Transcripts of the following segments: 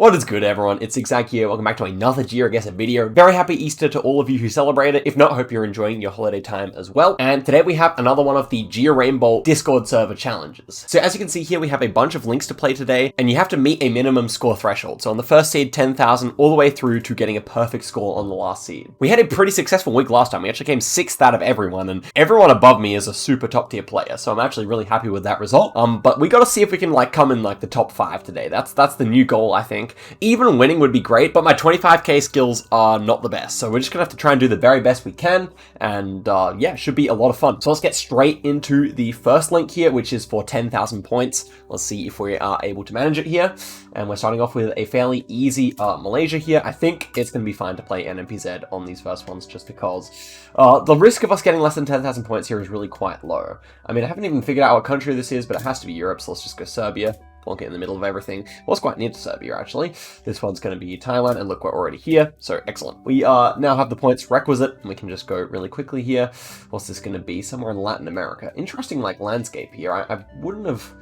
What is good, everyone? It's Zigzag here. Welcome back to another GeoGuessr video. Very happy Easter to all of you who celebrate it. If not, hope you're enjoying your holiday time as well. And today we have another one of the Rainbolt Discord server challenges. So as you can see here, we have a bunch of links to play today, and you have to meet a minimum score threshold. So on the first seed, 10,000, all the way through to getting a perfect score on the last seed. We had a pretty successful week last time. We actually came 6th out of everyone, and everyone above me is a super top tier player. So I'm actually really happy with that result. But we got to see if we can come in the top 5 today. That's the new goal, I think. Even winning would be great, but my 25k skills are not the best. So we're just gonna have to try and do the very best we can. And yeah, should be a lot of fun. So let's get straight into the first link here, which is for 10,000 points. Let's see if we are able to manage it here. And we're starting off with a fairly easy Malaysia here. I think it's gonna be fine to play NMPZ on these first ones just because the risk of us getting less than 10,000 points here is really quite low. I mean, I haven't even figured out what country this is, but it has to be Europe, so let's just go Serbia. Plonk it in the middle of everything. Well, it's quite near to Serbia, actually. This one's going to be Thailand, and look, we're already here. So, excellent. We now have the points requisite, and we can just go really quickly here. What's this going to be? Somewhere in Latin America. Interesting, landscape here. I wouldn't have...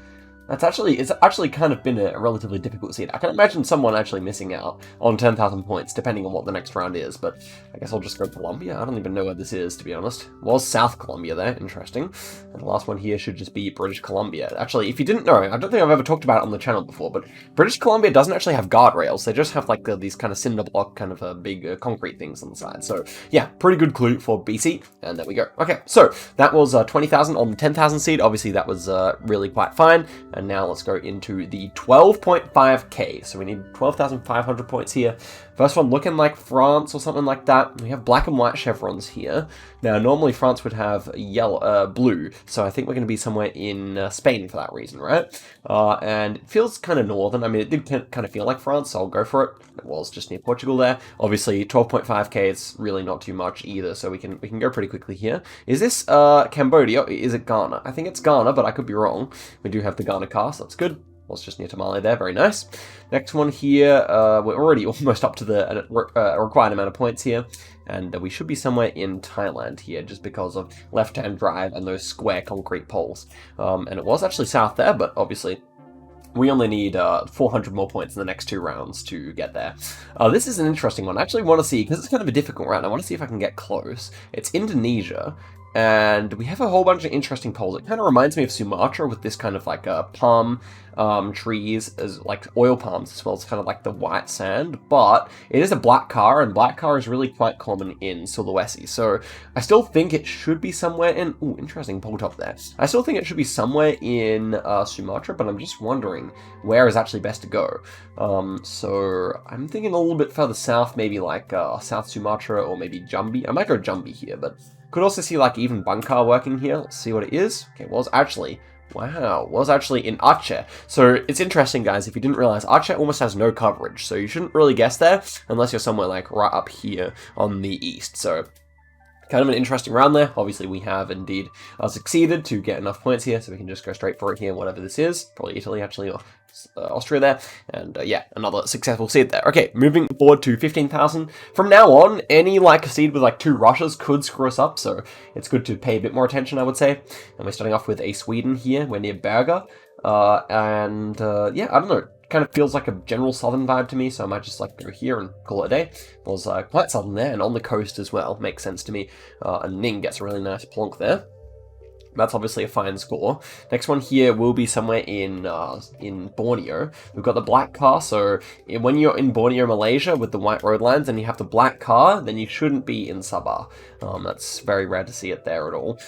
It's actually kind of been a relatively difficult seed. I can imagine someone actually missing out on 10,000 points, depending on what the next round is, but I guess I'll just go Colombia. I don't even know where this is, to be honest. Was South Colombia there, interesting. And the last one here should just be British Columbia. Actually, if you didn't know, I don't think I've ever talked about it on the channel before, but British Columbia doesn't actually have guardrails. They just have these kind of cinder block, kind of big concrete things on the side. So yeah, pretty good clue for BC, and there we go. Okay, so that was 20,000 on the 10,000 seed. Obviously, that was really quite fine. And now let's go into the 12.5k. So we need 12,500 points here. First one looking like France or something like that. We have black and white chevrons here. Now, normally France would have blue. So I think we're going to be somewhere in Spain for that reason, right? And it feels kind of northern. I mean, it did kind of feel like France, so I'll go for it. It was just near Portugal there. Obviously, 12.5k is really not too much either, so we can go pretty quickly here. Is this Cambodia? Is it Ghana? I think it's Ghana, but I could be wrong. We do have the Ghana cast. That's good. Well, it's just near Tamale there. Very nice. Next one here. We're already almost up to the required amount of points here. And we should be somewhere in Thailand here just because of left-hand drive and those square concrete poles. And it was actually south there, but obviously we only need 400 more points in the next 2 rounds to get there. This is an interesting one. I actually want to see, because it's kind of a difficult round, I want to see if I can get close. It's Indonesia. And we have a whole bunch of interesting poles. It kind of reminds me of Sumatra with this kind of palm trees as oil palms as well. It's kind of like the white sand, but it is a black car, and black car is really quite common in Sulawesi. So I still think it should be somewhere in... Ooh, interesting pole top there. I still think it should be somewhere in Sumatra, but I'm just wondering where is actually best to go. So I'm thinking a little bit further south, maybe South Sumatra or maybe Jambi. I might go Jambi here, but... Could also see even Bangkar working here. Let's see what it is. Okay, was actually in Aceh. So it's interesting, guys, if you didn't realize, Aceh almost has no coverage. So you shouldn't really guess there unless you're somewhere right up here on the east. So kind of an interesting round there. Obviously, we have indeed succeeded to get enough points here, so we can just go straight for it here, whatever this is. Probably Italy, actually, or Austria there. And yeah, another successful seed there. Okay, moving forward to 15,000. From now on, any seed with 2 rushes could screw us up, so it's good to pay a bit more attention, I would say. And we're starting off with a Sweden here. We're near Berga. Yeah, I don't know. Kind of feels like a general southern vibe to me, so I might just go here and call it a day. It was quite southern there, and on the coast as well. Makes sense to me. And Ning gets a really nice plonk there. That's obviously a fine score. Next one here will be somewhere in Borneo. We've got the black car, so when you're in Borneo, Malaysia, with the white road lines, and you have the black car, then you shouldn't be in Sabah. That's very rare to see it there at all.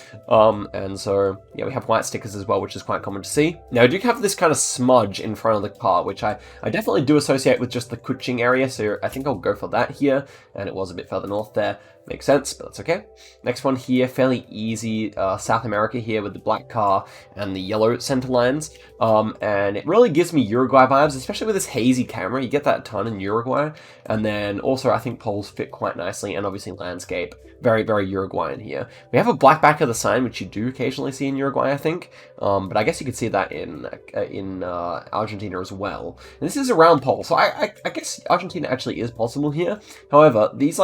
And so, yeah, we have white stickers as well, which is quite common to see. Now, I do have this kind of smudge in front of the car, which I definitely do associate with just the Kuching area, so I think I'll go for that here, and it was a bit further north there. Makes sense, but that's okay. Next one here, fairly easy, South America here with the black car and the yellow center lines. And it really gives me Uruguay vibes, especially with this hazy camera. You get that a ton in Uruguay. And then also I think poles fit quite nicely, and obviously landscape. Very, very Uruguayan here. We have a black back of the sign, which you do occasionally see in Uruguay, I think. But I guess you could see that in Argentina as well. And this is a round pole, so I guess Argentina actually is possible here. However, these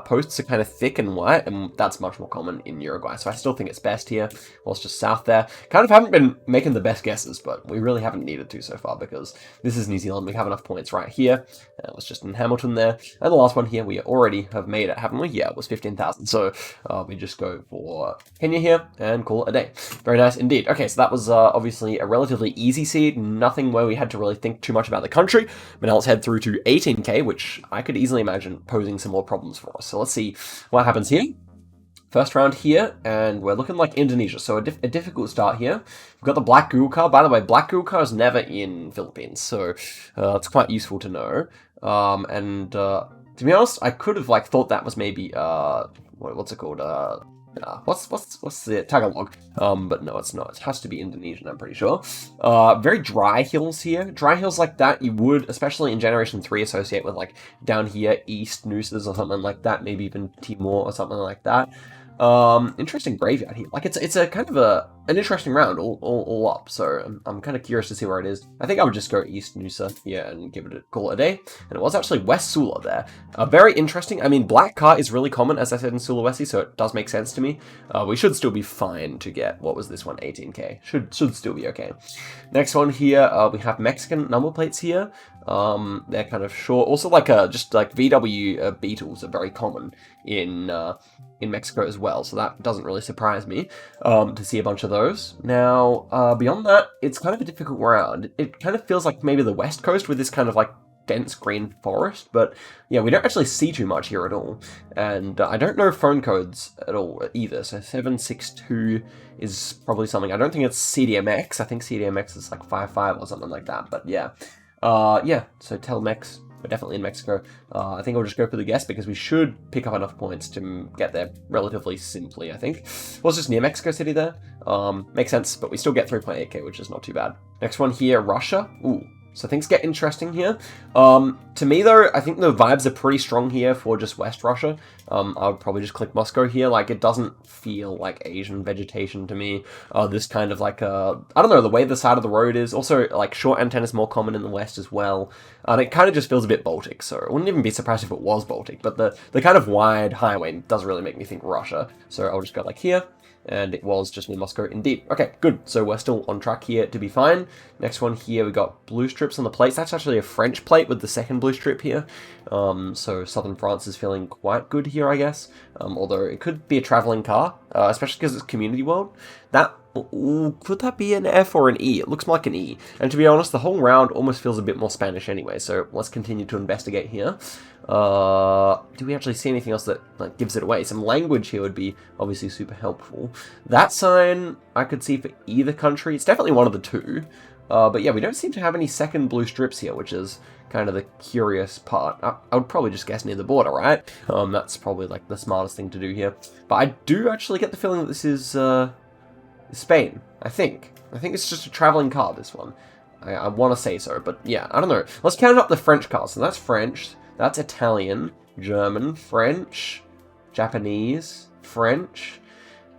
posts are kind of thick and white, and that's much more common in Uruguay. So I still think it's best here. whilst just south there. Kind of haven't been making the best guesses, but we really haven't needed to so far because this is New Zealand. We have enough points right here. It was just in Hamilton there. And the last one here, we already have made it, haven't we? Yeah, it was 15,000. So we just go for Kenya here and call it a day. Very nice indeed. Okay, so that was obviously a relatively easy seed. Nothing where we had to really think too much about the country. But now let's head through to 18k, which I could easily imagine posing some more problems for us. So let's see what happens here. First round here, and we're looking like Indonesia, so a difficult start here. We've got the black Google car. By the way, black Google car is never in Philippines, so it's quite useful to know. To be honest, I could have like thought that was maybe what's it called? What's the Tagalog? But no, it's not. It has to be Indonesian, I'm pretty sure. Very dry hills here. Dry hills like that you would, especially in Generation 3, associate with like down here, East Nooses or something like that, maybe even Timor or something like that. Interesting graveyard here. Like it's a kind of an interesting round all up. So I'm kind of curious to see where it is. I think I would just go East Noosa here and call it a day. And it was actually West Sula there. Very interesting. I mean, black car is really common, as I said, in Sulawesi, so it does make sense to me. We should still be fine to get, what was this one, 18k. Should still be okay. Next one here, we have Mexican number plates here. They're kind of short. Also, like just like VW Beetles are very common in Mexico as well, so that doesn't really surprise me to see a bunch of those. Now, beyond that, it's kind of a difficult round. It kind of feels like maybe the West Coast with this kind of like dense green forest, but yeah, we don't actually see too much here at all. And I don't know phone codes at all either, so 762 is probably something. I don't think it's CDMX. I think CDMX is like 55 or something like that, but yeah. Yeah, so Telmex, we're definitely in Mexico. I think I'll just go for the guess because we should pick up enough points to get there relatively simply, I think. Well, it's just near Mexico City there. Makes sense, but we still get 3.8k, which is not too bad. Next one here, Russia. Ooh. So things get interesting here. To me, though, I think the vibes are pretty strong here for just West Russia. I would probably just click Moscow here. Like, it doesn't feel like Asian vegetation to me. This kind of like, I don't know, the way the side of the road is. Also, like, short antenna is more common in the West as well. And it kind of just feels a bit Baltic, so I wouldn't even be surprised if it was Baltic. But the kind of wide highway does really make me think Russia. So I'll just go like here. And it was just near Moscow indeed. Okay, good. So we're still on track here to be fine. Next one here, we got blue strips on the plates. That's actually a French plate with the second blue strip here. So southern France is feeling quite good here, I guess. Although it could be a traveling car, especially because it's Community World. Could that be an F or an E? It looks more like an E. And to be honest, the whole round almost feels a bit more Spanish anyway. So let's continue to investigate here. Do we actually see anything else that like gives it away? Some language here would be obviously super helpful. That sign I could see for either country. It's definitely one of the two. But yeah, we don't seem to have any second blue strips here, which is kind of the curious part. I would probably just guess near the border, right? That's probably like the smartest thing to do here. But I do actually get the feeling that this is Spain, I think. I think it's just a traveling car, this one. I want to say so, but yeah, I don't know. Let's count up the French cars. So that's French. That's Italian, German, French, Japanese, French.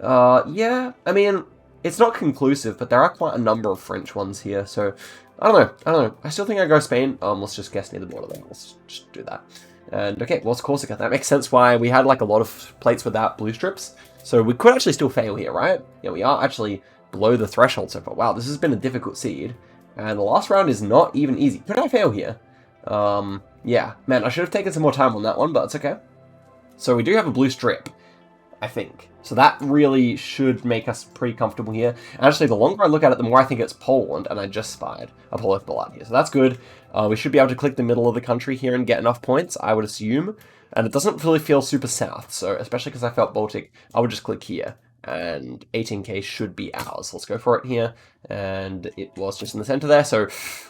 Yeah, I mean, it's not conclusive, but there are quite a number of French ones here, so I don't know. I still think I go Spain. Let's just guess near the border then. Let's just do that. And okay, well, it's Corsica. That makes sense why we had like a lot of plates without blue strips. So we could actually still fail here, right? Yeah, we are actually below the threshold so far. Wow, this has been a difficult seed. And the last round is not even easy. Could I fail here? Yeah, man, I should have taken some more time on that one, but it's okay. So we do have a blue strip, I think. So that really should make us pretty comfortable here. And actually, the longer I look at it, the more I think it's Poland, and I just spied a Polish Ballad here. So that's good. We should be able to click the middle of the country here and get enough points, I would assume. And it doesn't really feel super south, so especially because I felt Baltic, I would just click here. And 18k should be ours. Let's go for it here. And it was just in the center there. So,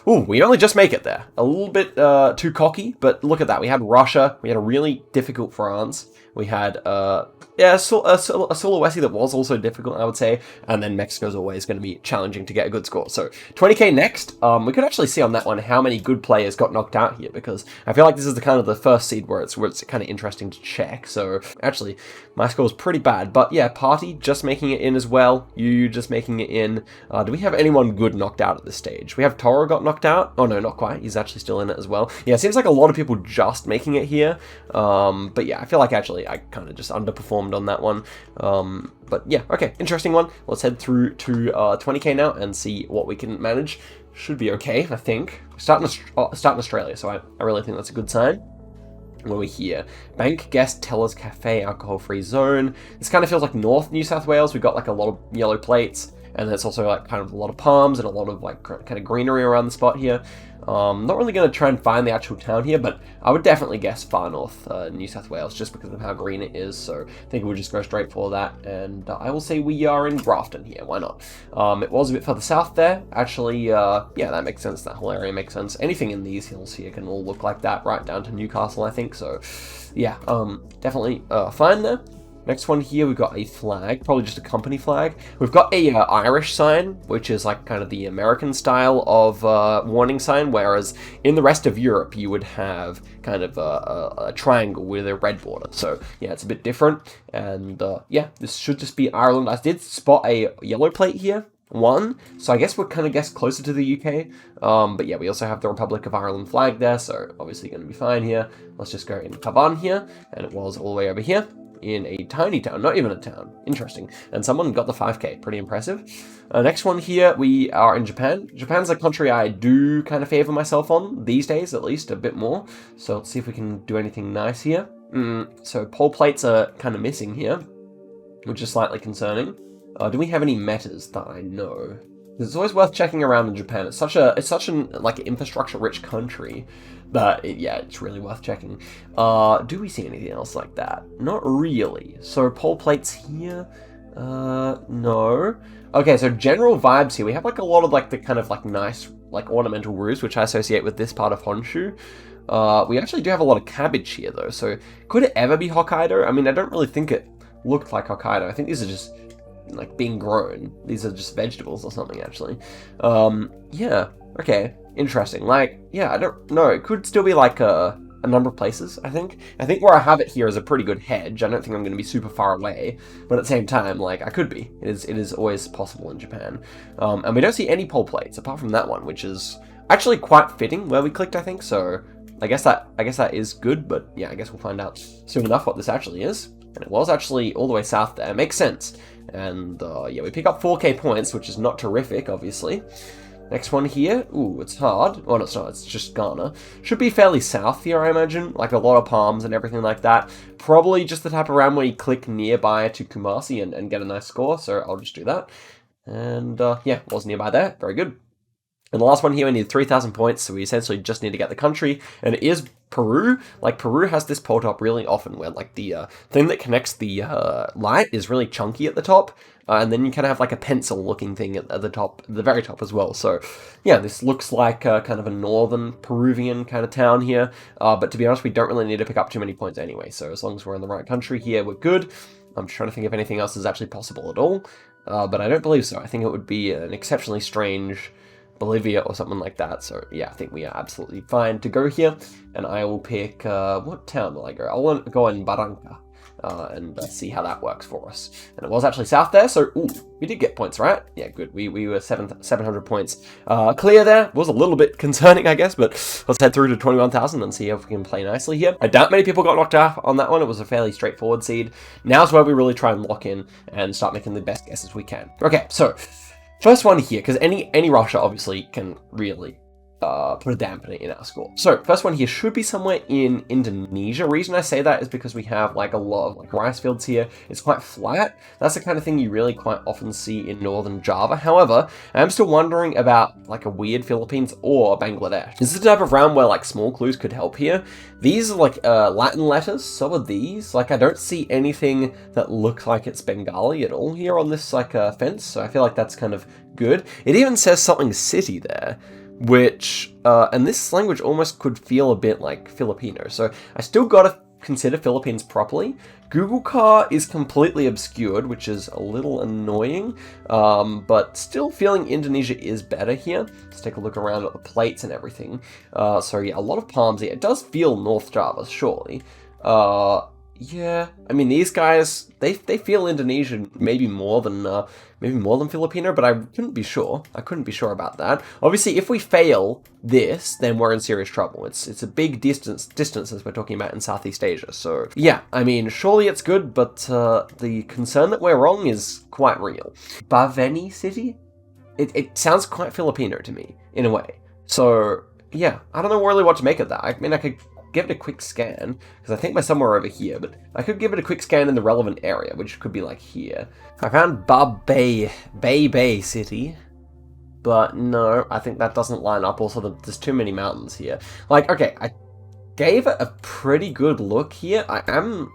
ooh, we only just make it there. A little bit too cocky, but look at that. We had Russia. We had a really difficult France. We had, a Sulawesi that was also difficult, I would say. And then Mexico's always going to be challenging to get a good score. So, 20k next. We could actually see on that one how many good players got knocked out here, because I feel like this is the kind of the first seed where it's kind of interesting to check. So, actually, my score was pretty bad. But yeah, Party just making it in as well. You just making it in. Do we have anyone good knocked out at this stage. We have Toro got knocked out. Oh no, not quite. He's actually still in it as well. Yeah, it seems like a lot of people just making it here. But yeah, I feel like actually I kind of just underperformed on that one. But yeah, okay, interesting one. Let's head through to 20k now and see what we can manage. Should be okay, I think. Starting in Australia, so I really think that's a good sign. What are we here? Bank, guest, tellers, cafe, alcohol-free zone. This kind of feels like North New South Wales. We've got like a lot of yellow plates, and there's also like kind of a lot of palms and a lot of like kind of greenery around the spot here. Not really going to try and find the actual town here, but I would definitely guess far north New South Wales just because of how green it is. So I think we'll just go straight for that. And I will say we are in Grafton here. Why not? It was a bit further south there. Actually, yeah, that makes sense. That whole area makes sense. Anything in these hills here can all look like that right down to Newcastle, I think. So yeah, definitely fine there. Next one here, we've got a flag, probably just a company flag. We've got a Irish sign, which is like kind of the American style of warning sign, whereas in the rest of Europe, you would have kind of a triangle with a red border. So yeah, it's a bit different. And yeah, this should just be Ireland. I did spot a yellow plate here. So I guess we're kind of closer to the UK, but yeah, we also have the Republic of Ireland flag there, so obviously going to be fine here. Let's just go in Cavan here, and it was all the way over here in a tiny town, not even a town. Interesting. And someone got the 5k, pretty impressive. Next one here, we are in Japan. Japan's a country I do kind of favor myself on these days, at least a bit more. So let's see if we can do anything nice here. So pole plates are kind of missing here, which is slightly concerning. Do we have any metas that I know? It's always worth checking around in Japan. It's such an like infrastructure-rich country that yeah, it's really worth checking. Do we see anything else like that? Not really. So pole plates here. No. Okay, so general vibes here. We have like a lot of like the kind of like nice like ornamental roofs, which I associate with this part of Honshu. We actually do have a lot of cabbage here though. So could it ever be Hokkaido? I mean, I don't really think it looked like Hokkaido. I think these are just like being grown. These are just vegetables or something actually. Yeah, okay, interesting. Like, yeah, I don't know, it could still be like a number of places. I think where I have it here is a pretty good hedge. I don't think I'm going to be super far away, but at the same time, like, I could be. It is always possible in Japan. And we don't see any pole plates apart from that one, which is actually quite fitting where we clicked, I think. So I guess that is good, but yeah, I guess we'll find out soon enough what this actually is. And it was actually all the way south there. It makes sense. And yeah, we pick up 4k points, which is not terrific, obviously. Next one here. Ooh, it's hard. Oh, no, it's not. It's just Ghana. Should be fairly south here, I imagine. Like a lot of palms and everything like that. Probably just the type of round where you click nearby to Kumasi and get a nice score. So I'll just do that. And yeah, was nearby there. Very good. And the last one here, we need 3,000 points, so we essentially just need to get the country, and it is Peru. Like, Peru has this pole top really often, where, like, the thing that connects the light is really chunky at the top, and then you kind of have, like, a pencil-looking thing at the top, the very top as well. So, yeah, this looks like kind of a northern Peruvian kind of town here, but to be honest, we don't really need to pick up too many points anyway, so as long as we're in the right country here, we're good. I'm trying to think if anything else is actually possible at all, but I don't believe so. I think it would be an exceptionally strange Bolivia or something like that. So yeah, I think we are absolutely fine to go here. And I will pick, what town will I go? I'll go in Barranca and see how that works for us. And it was actually south there, so ooh, we did get points, right? Yeah, good. We were 700 points clear there. It was a little bit concerning, I guess, but let's head through to 21,000 and see if we can play nicely here. I doubt many people got knocked off on that one. It was a fairly straightforward seed. Now's where we really try and lock in and start making the best guesses we can. Okay, so first one here, because any Russia obviously can really put a dampener in our score. So first one here should be somewhere in Indonesia. Reason I say that is because we have like a lot of like rice fields here. It's quite flat. That's the kind of thing you really quite often see in northern Java. However, I'm still wondering about like a weird Philippines or Bangladesh. This is the type of round where like small clues could help here. These are like Latin letters. So are these. Like I don't see anything that looks like it's Bengali at all here on this like fence. So I feel like that's kind of good. It even says something city there, which, and this language almost could feel a bit like Filipino, so I still gotta consider Philippines properly. Google Car is completely obscured, which is a little annoying, but still feeling Indonesia is better here. Let's take a look around at the plates and everything. So yeah, a lot of palms here. It does feel North Java, surely. Yeah, I mean, these guys, they feel Indonesian maybe more than Filipino, but I couldn't be sure. I couldn't be sure about that. Obviously, if we fail this, then we're in serious trouble. It's a big distances we're talking about in Southeast Asia. So yeah, I mean, surely it's good, but the concern that we're wrong is quite real. Baveni City? It sounds quite Filipino to me, in a way. So yeah, I don't know really what to make of that. I mean, I could give it a quick scan, because I think we're somewhere over here, but I could give it a quick scan in the relevant area, which could be like here. I found Bay City, but no, I think that doesn't line up. Also, there's too many mountains here. Like, okay, I gave it a pretty good look here. I am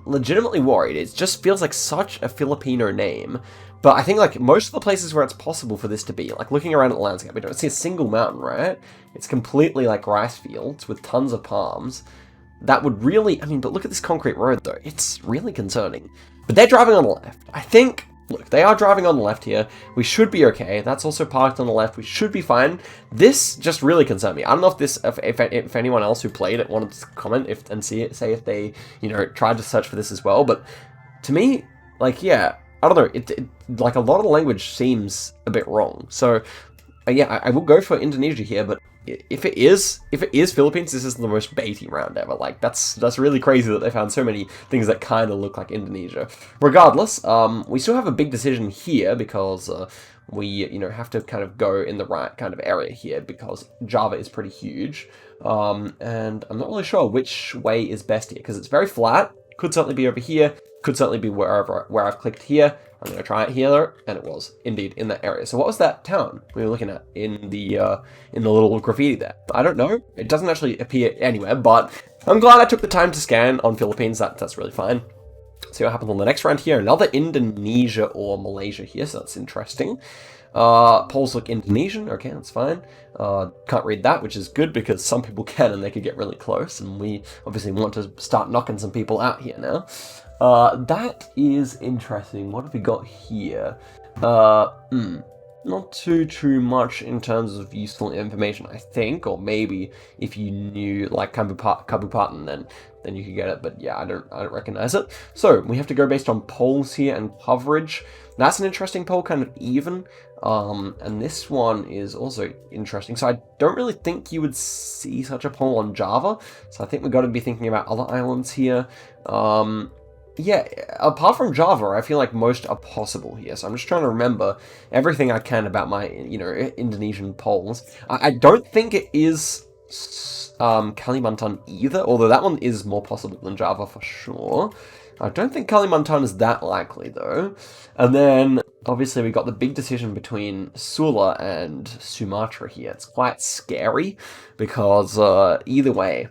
legitimately worried. It just feels like such a Filipino name. But I think, like, most of the places where it's possible for this to be, like, looking around at the landscape, we don't see a single mountain, right? It's completely, like, rice fields with tons of palms. That would really... I mean, but look at this concrete road, though. It's really concerning. But they're driving on the left. I think... Look, they are driving on the left here. We should be okay. That's also parked on the left. We should be fine. This just really concerned me. I don't know if this, if anyone else who played it wanted to comment and say if they, you know, tried to search for this as well. But to me, like, yeah, I don't know. It like a lot of the language seems a bit wrong. So yeah, I will go for Indonesia here, but if it is Philippines, this is the most baity round ever. Like, that's really crazy that they found so many things that kind of look like Indonesia. Regardless, we still have a big decision here because we, you know, have to kind of go in the right kind of area here because Java is pretty huge. And I'm not really sure which way is best here because it's very flat. Could certainly be over here. Could certainly be where I've clicked here. I'm going to try it here, and it was indeed in that area. So what was that town we were looking at in the little graffiti there? I don't know. It doesn't actually appear anywhere, but I'm glad I took the time to scan on Philippines. That's really fine. See what happens on the next round here. Another Indonesia or Malaysia here, so that's interesting. Polls look Indonesian. Okay, that's fine. Can't read that, which is good because some people can and they could get really close, and we obviously want to start knocking some people out here now. That is interesting. What have we got here? Not too much in terms of useful information, I think, or maybe if you knew like Kabupaten, then you could get it. But yeah, I don't recognize it. So we have to go based on polls here and coverage. That's an interesting poll, kind of even. And this one is also interesting. So I don't really think you would see such a poll on Java. So I think we've got to be thinking about other islands here. Yeah, apart from Java, I feel like most are possible here. So I'm just trying to remember everything I can about my, you know, Indonesian polls. I don't think it is Kalimantan either, although that one is more possible than Java for sure. I don't think Kalimantan is that likely though. And then obviously we got the big decision between Sula and Sumatra here. It's quite scary because either way,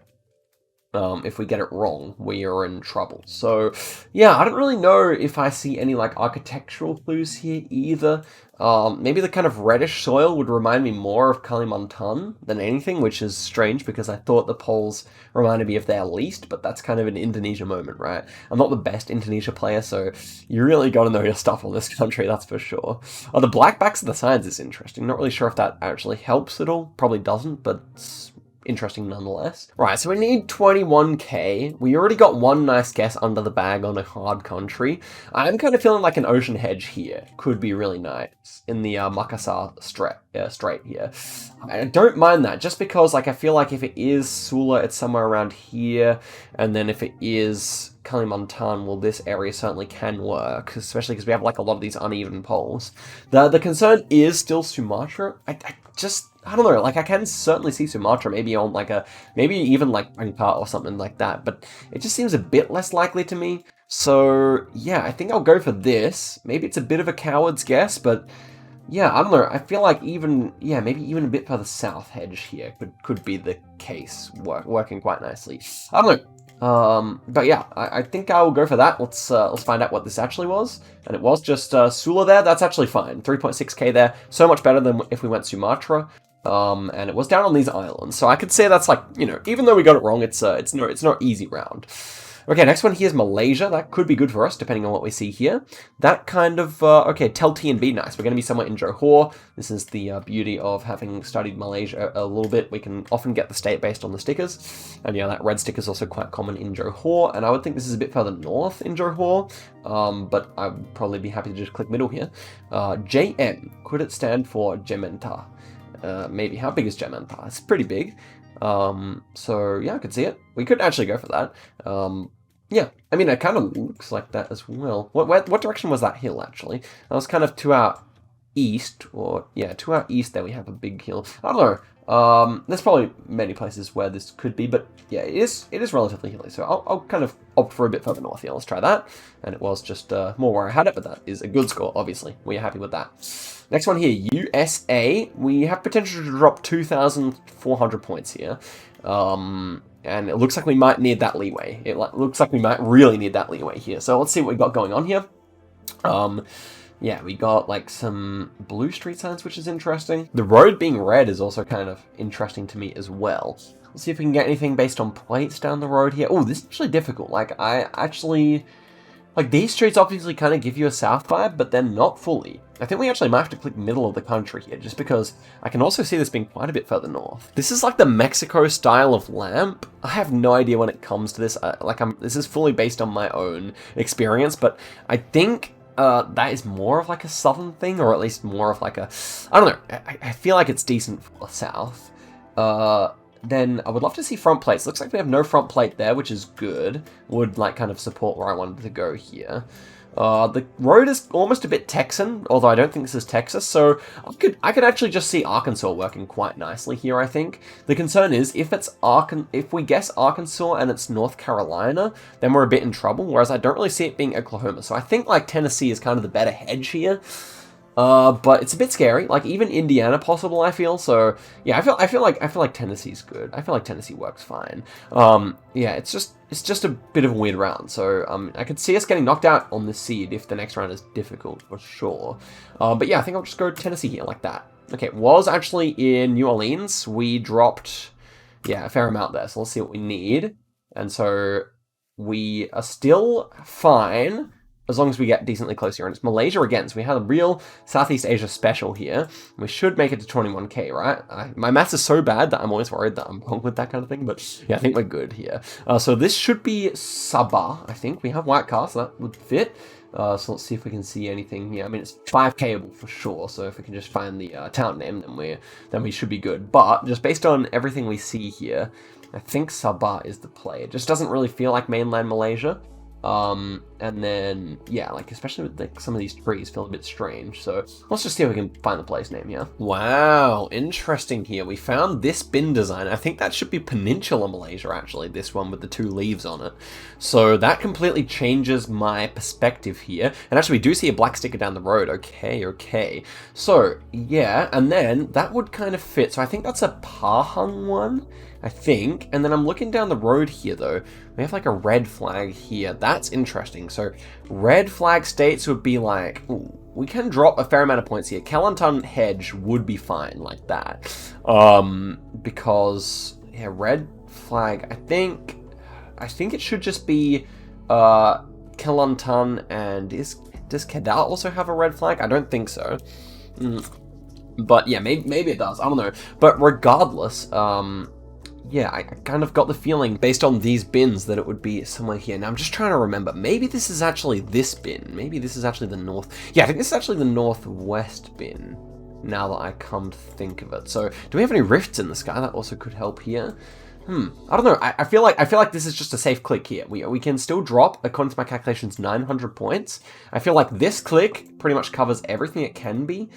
if we get it wrong, we are in trouble. So, yeah, I don't really know if I see any, like, architectural clues here either. Maybe the kind of reddish soil would remind me more of Kalimantan than anything, which is strange because I thought the poles reminded me of their least, but that's kind of an Indonesia moment, right? I'm not the best Indonesia player, so you really got to know your stuff on this country, that's for sure. The blackbacks of the signs is interesting. Not really sure if that actually helps at all. Probably doesn't, but interesting nonetheless. Right, so we need 21k. We already got one nice guess under the bag on a hard country. I'm kind of feeling like an ocean hedge here could be really nice in the Makassar Strait here. I don't mind that, just because like I feel like if it is Sula, it's somewhere around here, and then if it is Kalimantan, well, this area certainly can work, especially because we have like a lot of these uneven poles. The concern is still Sumatra. I don't know, like I can certainly see Sumatra maybe on like maybe even like Bangka or something like that, but it just seems a bit less likely to me. So yeah, I think I'll go for this. Maybe it's a bit of a coward's guess, but yeah, I don't know. I feel like maybe even a bit further south hedge here could be the case, working quite nicely. I don't know. But yeah, I think I will go for that. Let's find out what this actually was. And it was just Sula there. That's actually fine. 3.6k there. So much better than if we went Sumatra. And it was down on these islands. So I could say that's like, you know, even though we got it wrong, it's no easy round. Okay, next one here is Malaysia. That could be good for us, depending on what we see here. That kind of, okay, tell T and B, nice. We're going to be somewhere in Johor. This is the beauty of having studied Malaysia a little bit. We can often get the state based on the stickers. And yeah, that red sticker is also quite common in Johor. And I would think this is a bit further north in Johor. But I would probably be happy to just click middle here. JM, could it stand for Jementa? Maybe. How big is Jementa? It's pretty big. So yeah, I could see it. We could actually go for that. Yeah, I mean, it kind of looks like that as well. What direction was that hill, actually? That was kind of to our east, or, yeah, to our east there we have a big hill. I don't know. There's probably many places where this could be, but yeah, it is relatively hilly. So I'll kind of opt for a bit further north here. Let's try that. And it was just more where I had it, but that is a good score, obviously. We're happy with that. Next one here, USA. We have potential to drop 2,400 points here. And it looks like we might need that leeway. It looks like we might really need that leeway here. So let's see what we got going on here. Yeah, we got like some blue street signs, which is interesting. The road being red is also kind of interesting to me as well. Let's see if we can get anything based on plates down the road here. Oh, this is actually difficult. Like, I actually... Like, these streets obviously kind of give you a south vibe, but they're not fully. I think we actually might have to click middle of the country here, just because I can also see this being quite a bit further north. This is like the Mexico style of lamp. I have no idea when it comes to this. This is fully based on my own experience, but I think that is more of like a southern thing, or at least more of like a... I don't know. I feel like it's decent for the south. Then I would love to see front plates. Looks like we have no front plate there, which is good. Would like kind of support where I wanted to go here. The road is almost a bit Texan, although I don't think this is Texas, so I could actually just see Arkansas working quite nicely here, I think. The concern is, if we guess Arkansas and it's North Carolina, then we're a bit in trouble, whereas I don't really see it being Oklahoma. So I think like Tennessee is kind of the better hedge here. But it's a bit scary. Like even Indiana possible, I feel. So yeah, I feel like Tennessee's good. I feel like Tennessee works fine. Yeah, it's just a bit of a weird round. So I could see us getting knocked out on this seed if the next round is difficult for sure. But yeah, I think I'll just go Tennessee here like that. Okay, it was actually in New Orleans. We dropped, yeah, a fair amount there. So let's see what we need. And so we are still fine, as long as we get decently close here. And it's Malaysia again, so we have a real Southeast Asia special here. We should make it to 21k, right? My maths is so bad that I'm always worried that I'm wrong with that kind of thing, but yeah, I think we're good here. So this should be Sabah, I think. We have white cars, so that would fit. So let's see if we can see anything here. I mean, it's 5kable for sure, so if we can just find the town name, then we should be good. But just based on everything we see here, I think Sabah is the play. It just doesn't really feel like mainland Malaysia. And then, yeah, like, especially with, like, some of these trees feel a bit strange, so let's just see if we can find the place name here. Wow, interesting here. We found this bin design. I think that should be Peninsula Malaysia, actually, this one with the 2 leaves on it. So that completely changes my perspective here. And actually, we do see a black sticker down the road. Okay. So, yeah, and then that would kind of fit. So I think that's a Pahang one, I think. And then I'm looking down the road here, though. We have like a red flag here. That's interesting. So red flag states would be like, ooh, we can drop a fair amount of points here. Kelantan Hedge would be fine like that. Because, yeah, red flag, I think it should just be Kelantan, and does Kedah also have a red flag? I don't think so. But yeah, maybe it does. I don't know. But regardless, yeah, I kind of got the feeling, based on these bins, that it would be somewhere here. Now, I'm just trying to remember. Maybe this is actually this bin. Maybe this is actually the north... Yeah, I think this is actually the northwest bin, now that I come to think of it. So, do we have any rifts in the sky? That also could help here. I don't know. I feel like this is just a safe click here. We can still drop, according to my calculations, 900 points. I feel like this click pretty much covers everything it can be.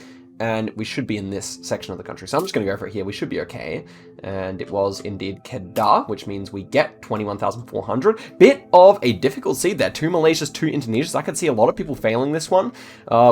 And we should be in this section of the country. So I'm just going to go for it here. We should be okay. And it was indeed Kedah, which means we get 21,400. Bit of a difficult seed there. 2 Malaysias, 2 Indonesias. I could see a lot of people failing this one.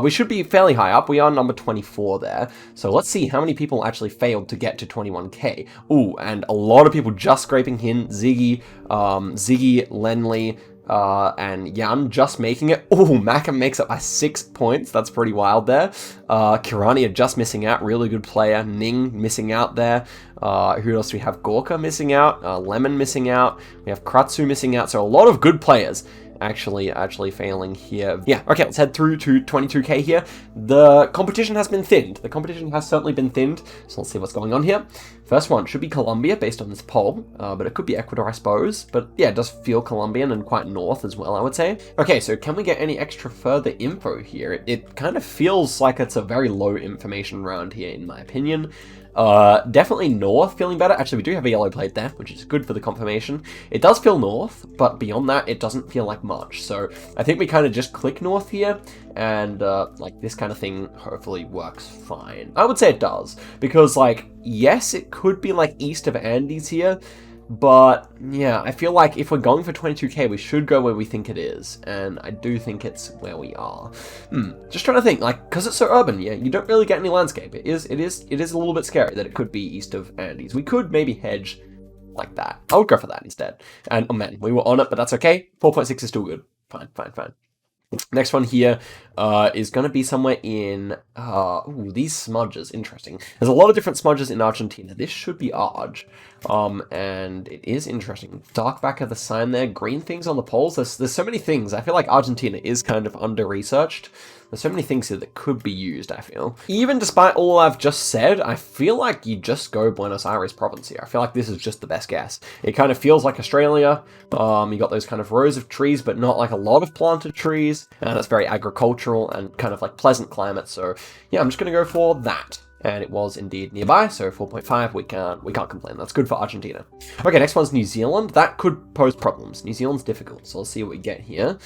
We should be fairly high up. We are number 24 there. So let's see how many people actually failed to get to 21k. Ooh, and a lot of people just scraping in. Ziggy, Lenley, And Yan just making it. Oh, Maka makes it by 6 points. That's pretty wild there. Kirani just missing out. Really good player. Ning missing out there. Who else do we have? Gorka missing out. Lemon missing out. We have Kratsu missing out. So a lot of good players actually failing here. Yeah, okay, let's head through to 22k here. The competition has been thinned. The competition has certainly been thinned. So let's see what's going on here. First one should be Colombia based on this poll, but it could be Ecuador, I suppose. But yeah, it does feel Colombian and quite north as well, I would say. Okay, so can we get any extra further info here? It kind of feels like it's a very low information round here, in my opinion. Definitely north feeling better. Actually, we do have a yellow plate there, which is good for the confirmation. It does feel north, but beyond that, it doesn't feel like much. So I think we kind of just click north here, and like this kind of thing hopefully works fine. I would say it does, because like, yes, it could be like east of Andes here, but yeah, I feel like if we're going for 22k, we should go where we think it is, and I do think it's where we are. Just trying to think, like, because it's so urban, yeah, you don't really get any landscape. It is a little bit scary that it could be east of Andes. We could maybe hedge like that. I would go for that instead. And oh man, we were on it, but that's okay. 4.6 is still good. Fine. Next one here is going to be somewhere in... ooh, these smudges. Interesting. There's a lot of different smudges in Argentina. This should be Arge. And it is interesting. Dark back of the sign there. Green things on the poles. There's so many things. I feel like Argentina is kind of under-researched. There's so many things here that could be used, I feel. Even despite all I've just said, I feel like you just go Buenos Aires province here. I feel like this is just the best guess. It kind of feels like Australia. You got those kind of rows of trees, but not like a lot of planted trees. And it's very agricultural and kind of like pleasant climate. So yeah, I'm just going to go for that. And it was indeed nearby, so 4.5, we can't complain. That's good for Argentina. Okay, next one's New Zealand. That could pose problems. New Zealand's difficult, so let's see what we get here.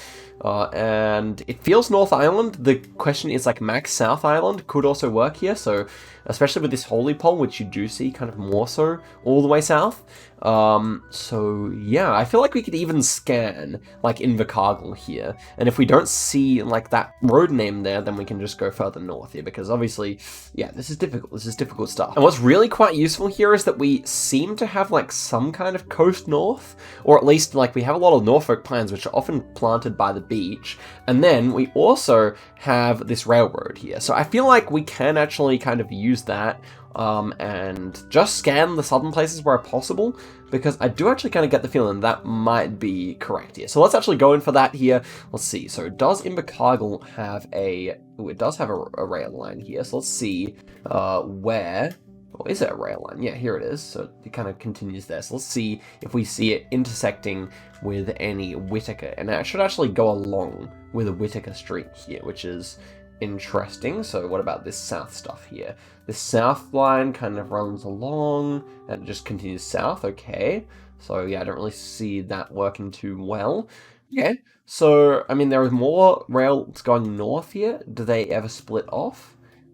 And it feels North Island. The question is like max South Island could also work here, so especially with this holy pole, which you do see kind of more so all the way south. So yeah, I feel like we could even scan like Invercargill here, and if we don't see like that road name there, then we can just go further north here, because obviously, yeah, this is difficult stuff. And what's really quite useful here is that we seem to have like some kind of coast north, or at least like we have a lot of Norfolk plans which are often planted by the beach, and then we also have this railroad here, so I feel like we can actually kind of use that and just scan the southern places where possible, because I do actually kind of get the feeling that might be correct here. So let's actually go in for that here. Let's see. So does Invercargill have a... Ooh, it does have a rail line here. So let's see where... Or is it a rail line? Yeah, here it is. So it kind of continues there. So let's see if we see it intersecting with any Whitaker. And it should actually go along with a Whitaker Street here, which is interesting. So what about this south stuff here? This south line kind of runs along and just continues south. Okay. So yeah, I don't really see that working too well. Okay. So, I mean, there are more rails going north here. Do they ever split off?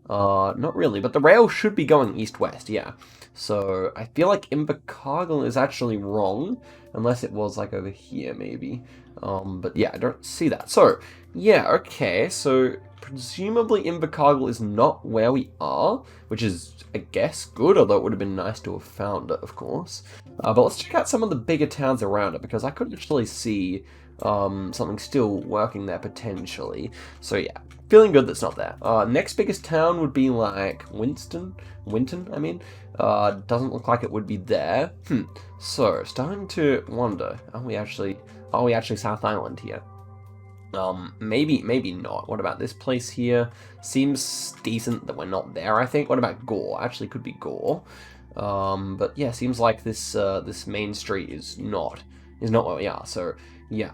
Not really, but the rail should be going east-west, yeah. So I feel like Invercargill is actually wrong, unless it was like over here maybe. But yeah, I don't see that. So yeah, okay, so presumably Invercargill is not where we are, which is, I guess, good, although it would have been nice to have found it, of course. But let's check out some of the bigger towns around it, because I could actually see something still working there potentially. So yeah, feeling good that's not there. Next biggest town would be like Winton, I mean. Doesn't look like it would be there. So, starting to wonder, are we actually South Island here? Maybe not. What about this place here? Seems decent that we're not there, I think. What about Gore? Actually could be Gore. But yeah, seems like this this main street is not where we are. So yeah.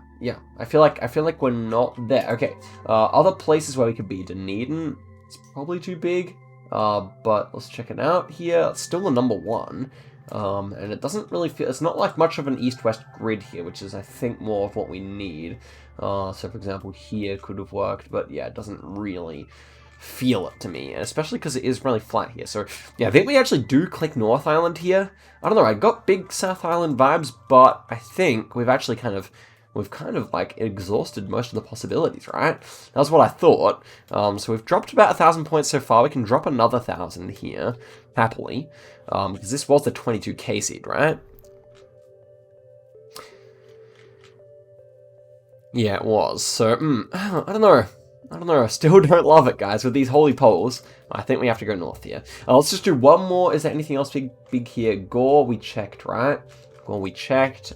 I feel like we're not there. Okay. Other places where we could be. Dunedin. It's probably too big. But let's check it out here. It's still the number one. And it doesn't really feel, it's not like much of an east-west grid here, which is, I think, more of what we need. So for example, here could have worked, but yeah, it doesn't really feel it to me, and especially because it is really flat here. So yeah, I think we actually do click North Island here. I don't know, I got big South Island vibes, but I think we've actually kind of like exhausted most of the possibilities, right? That's what I thought. So we've dropped about 1,000 points so far. We can drop another 1,000 here, happily, because this was the 22k seed, right? Yeah, it was. So, I don't know. I don't know. I still don't love it, guys, with these holy poles. I think we have to go north here. Let's just do one more. Is there anything else big here? Gore, we checked, right? Gore, we checked.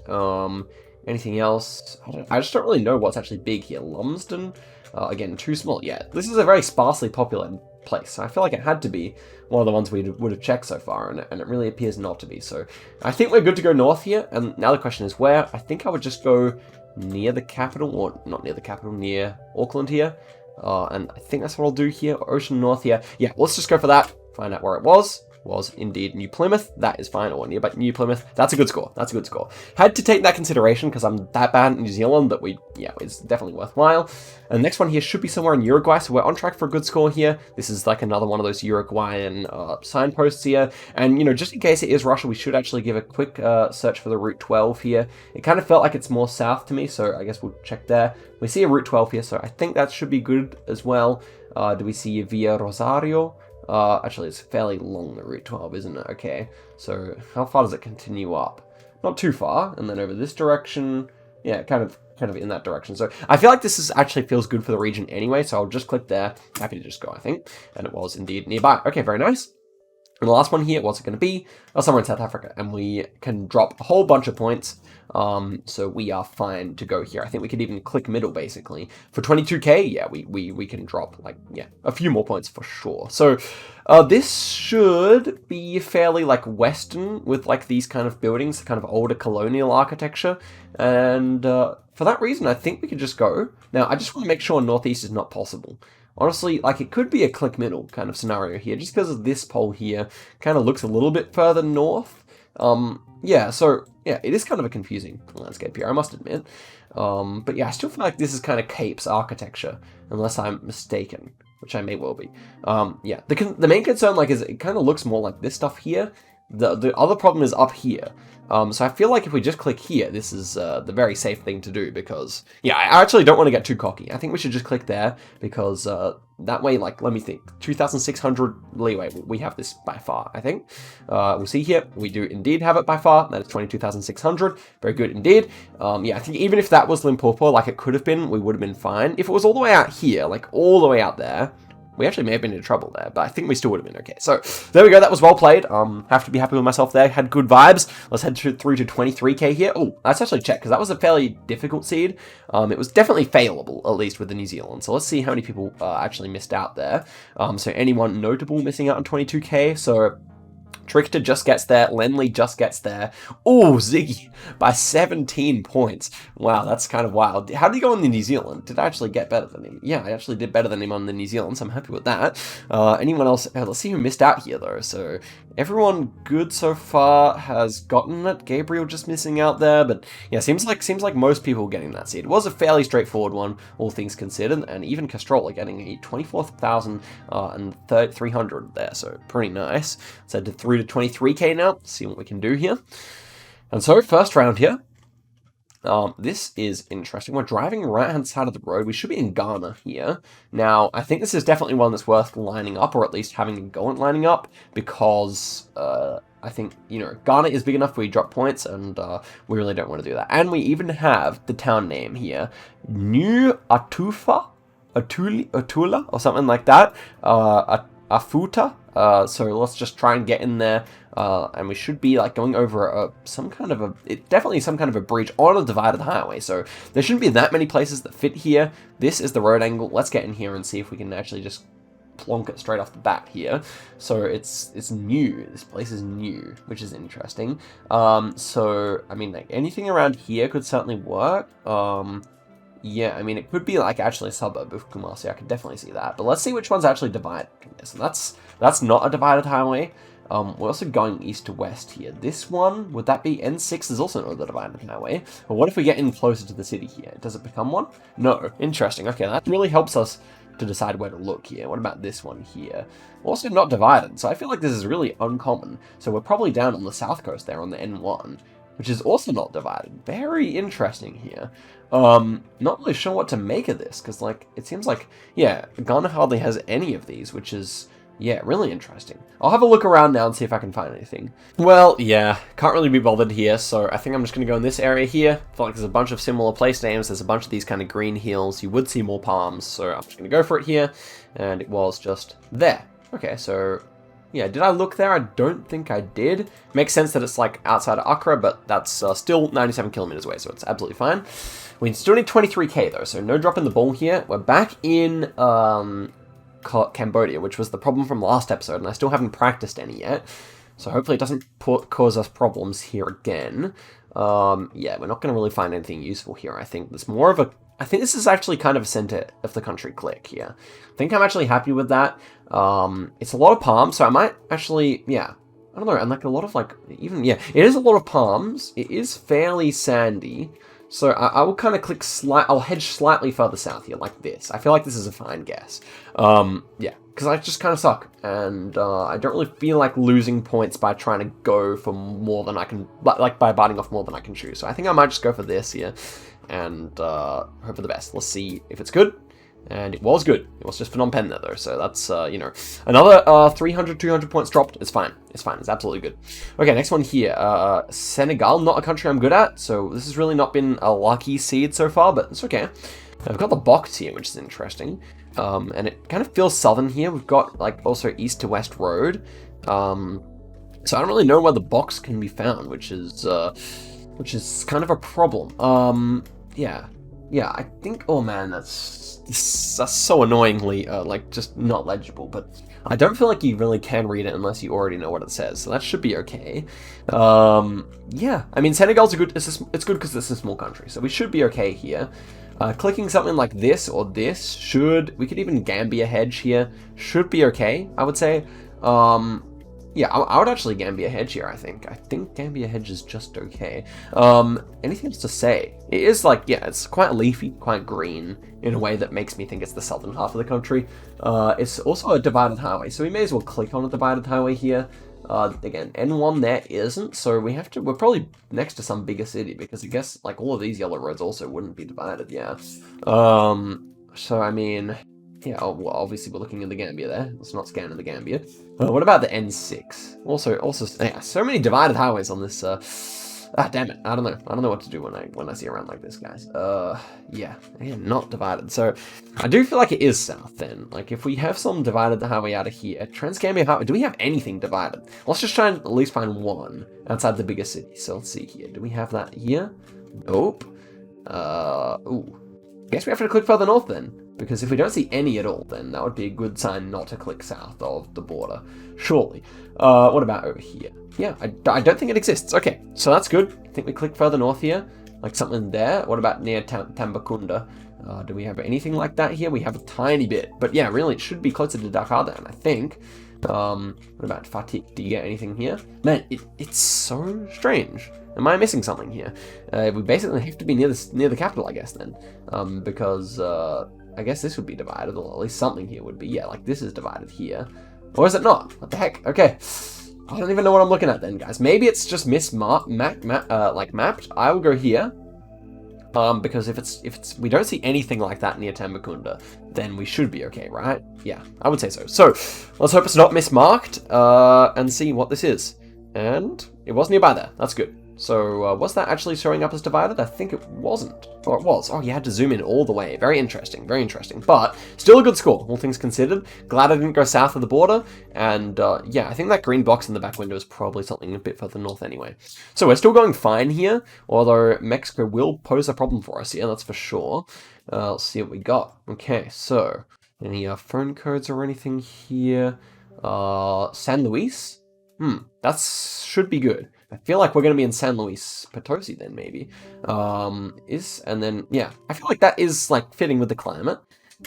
Anything else? I just don't really know what's actually big here. Lumsden? Again, too small. Yeah, this is a very sparsely populated place. I feel like it had to be one of the ones we would have checked so far, and it really appears not to be. So I think we're good to go north here. And now the question is where? I think I would just go near the capital, or not near the capital, near Auckland here. And I think that's what I'll do here. Ocean North here. Yeah, let's just go for that. Find out where it was. Was indeed New Plymouth. That is fine. Or nearby New Plymouth. That's a good score. That's a good score. Had to take that consideration because I'm that bad in New Zealand that it's definitely worthwhile. And the next one here should be somewhere in Uruguay, so we're on track for a good score here. This is like another one of those Uruguayan signposts here. And, just in case it is Russia, we should actually give a quick search for the Route 12 here. It kind of felt like it's more south to me, so I guess we'll check there. We see a Route 12 here, so I think that should be good as well. Do we see Via Rosario? Actually, it's fairly long, the Route 12, isn't it? Okay, so how far does it continue up? Not too far, and then over this direction, yeah, kind of in that direction. So I feel like this actually feels good for the region anyway, so I'll just click there. Happy to just go, I think. And it was indeed nearby. Okay, very nice. And the last one here, what's it going to be? Somewhere in South Africa, and we can drop a whole bunch of points. So we are fine to go here. I think we could even click middle, basically. For 22k, yeah, we can drop, a few more points for sure. So this should be fairly, Western, with, these kind of buildings, kind of older colonial architecture. And for that reason, I think we could just go. Now, I just want to make sure Northeast is not possible. Honestly, it could be a click middle kind of scenario here, just because of this pole here kind of looks a little bit further north. Yeah, so, yeah, it is kind of a confusing landscape here, I must admit. But yeah, I still feel like this is kind of Capes architecture, unless I'm mistaken, which I may well be. Yeah, the main concern, is it kind of looks more like this stuff here. The other problem is up here. So I feel like if we just click here, this is the very safe thing to do because, yeah, I actually don't want to get too cocky. I think we should just click there because that way, let me think, 2,600 leeway. We have this by far, I think. We'll see here. We do indeed have it by far. That is 22,600. Very good indeed. Yeah, I think even if that was Limpopo, like it could have been, we would have been fine. If it was all the way out here, all the way out there, we actually may have been in trouble there, but I think we still would have been okay. So, there we go. That was well played. Have to be happy with myself there. Had good vibes. Let's head through to 23k here. Oh, let's actually check, because that was a fairly difficult seed. It was definitely failable, at least with the New Zealand. So, let's see how many people actually missed out there. So, anyone notable missing out on 22k? So, Trickster just gets there. Lenley just gets there. Oh, Ziggy by 17 points. Wow, that's kind of wild. How did he go on the New Zealand? Did I actually get better than him? Yeah, I actually did better than him on the New Zealand, so I'm happy with that. Anyone else? Let's see who missed out here, though. So everyone good so far has gotten it. Gabriel just missing out there, but yeah, seems like most people getting that seed. It was a fairly straightforward one, all things considered, and even Castrola getting a 24,300 there, so pretty nice. So to 3 to 23k now. See what we can do here. And so first round here. This is interesting. We're driving right-hand side of the road. We should be in Ghana here. Now, I think this is definitely one that's worth lining up, or at least having a go at lining up, because I think, Ghana is big enough where we drop points, and we really don't want to do that. And we even have the town name here. New Atufa? Atula? Or something like that. Afuta? So let's just try and get in there, and we should be going over definitely some kind of a bridge on a divided highway, so there shouldn't be that many places that fit here. This is the road angle. Let's get in here and see if we can actually just plonk it straight off the bat here. So it's new. This place is new, which is interesting. So, I mean, anything around here could certainly work. Yeah, I mean, it could be actually a suburb of Kumasi. I could definitely see that. But let's see which one's actually divided. So that's not a divided highway. We're also going east to west here. This one, would that be N6 is also not a divided highway. But what if we get in closer to the city here? Does it become one? No. Interesting. Okay, that really helps us to decide where to look here. What about this one here? Also not divided. So I feel like this is really uncommon. So we're probably down on the south coast there on the N1, which is also not divided. Very interesting here. Not really sure what to make of this, because, it seems like, yeah, Ghana hardly has any of these, which is, Yeah, really interesting. I'll have a look around now and see if I can find anything. Well, yeah, can't really be bothered here, so I think I'm just going to go in this area here. I feel like there's a bunch of similar place names. There's a bunch of these kind of green hills. You would see more palms, so I'm just going to go for it here. And it was just there. Okay, so yeah, did I look there? I don't think I did. Makes sense that it's like outside of Accra, but that's still 97 kilometers away, so it's absolutely fine. We still need 23k though, so no drop in the ball here. We're back in Cambodia, which was the problem from last episode, and I still haven't practiced any yet. So hopefully it doesn't cause us problems here again. Yeah, we're not going to really find anything useful here. I think there's more of a... I think this is actually kind of a center of the country click here. I think I'm actually happy with that. It's a lot of palms, so I might actually... Yeah, I don't know, and like a lot of like... Even, yeah, it is a lot of palms. It is fairly sandy. So I will kind of click I'll hedge slightly further south here, like this. I feel like this is a fine guess. Yeah, because I just kind of suck, and I don't really feel like losing points by trying to go for more than I can, like by biting off more than I can chew. So I think I might just go for this here, and hope for the best. Let's see if it's good. And it was good. It was just Phnom Penh there, though, so that's, you know, another 300, 200 points dropped. It's fine. It's fine. It's absolutely good. Okay, next one here. Senegal, not a country I'm good at, so this has really not been a lucky seed so far, but it's okay. I've got the box here, which is interesting, and it kind of feels southern here. We've got, like, also east to west road, so I don't really know where the box can be found, which is kind of a problem. Yeah, I think, oh man, that's so annoyingly, like, just not legible, but I don't feel like you really can read it unless you already know what it says, so that should be okay. Yeah, I mean, Senegal's it's good because it's a small country, so we should be okay here. Clicking something like this or this we could even Gambia hedge here, should be okay, I would say. Yeah, I would actually Gambia hedge here, I think. I think Gambia hedge is just okay. Anything else to say? It is like, yeah, it's quite leafy, quite green, in a way that makes me think it's the southern half of the country. It's also a divided highway, so we may as well click on a divided highway here. Again, N1 there isn't, so we're probably next to some bigger city, because I guess, like, all of these yellow roads also wouldn't be divided, yeah. So, I mean... Yeah, well, obviously we're looking in the Gambia there. Let's not scan in the Gambia. What about the N6? Also, yeah, so many divided highways on this. Damn it. I don't know what to do when I see around like this, guys. Yeah, again, not divided. So, I do feel like it is south then. Like, if we have some divided highway out of here, Trans-Gambia Highway, do we have anything divided? Let's just try and at least find one outside the bigger city. So, let's see here. Do we have that here? Nope. Ooh. Guess we have to click further north then. Because if we don't see any at all, then that would be a good sign not to click south of the border. Surely. What about over here? Yeah, I don't think it exists. Okay, so that's good. I think we click further north here. Like something there. What about near Tambacounda? Do we have anything like that here? We have a tiny bit. But yeah, really, it should be closer to Dakar then, I think. What about Fatih? Do you get anything here? Man, it's so strange. Am I missing something here? We basically have to be near the capital, I guess, then. Because... I guess this would be divided, or at least something here would be. Yeah, like this is divided here. Or is it not? What the heck? Okay. I don't even know what I'm looking at then, guys. Maybe it's just mapped. I will go here. Because if we don't see anything like that near Tambacounda, then we should be okay, right? Yeah, I would say so. So, let's hope it's not mismarked, and see what this is. And it was nearby there. That's good. So, was that actually showing up as divided? I think it wasn't. Or it was. Oh, you had to zoom in all the way. Very interesting, very interesting. But, still a good score, all things considered. Glad I didn't go south of the border. And, yeah, I think that green box in the back window is probably something a bit further north anyway. So, we're still going fine here. Although, Mexico will pose a problem for us here, that's for sure. Let's see what we got. Okay, so, any phone codes or anything here? San Luis? That should be good. I feel like we're going to be in San Luis Potosi then, maybe. And then, yeah, I feel like that is, like, fitting with the climate.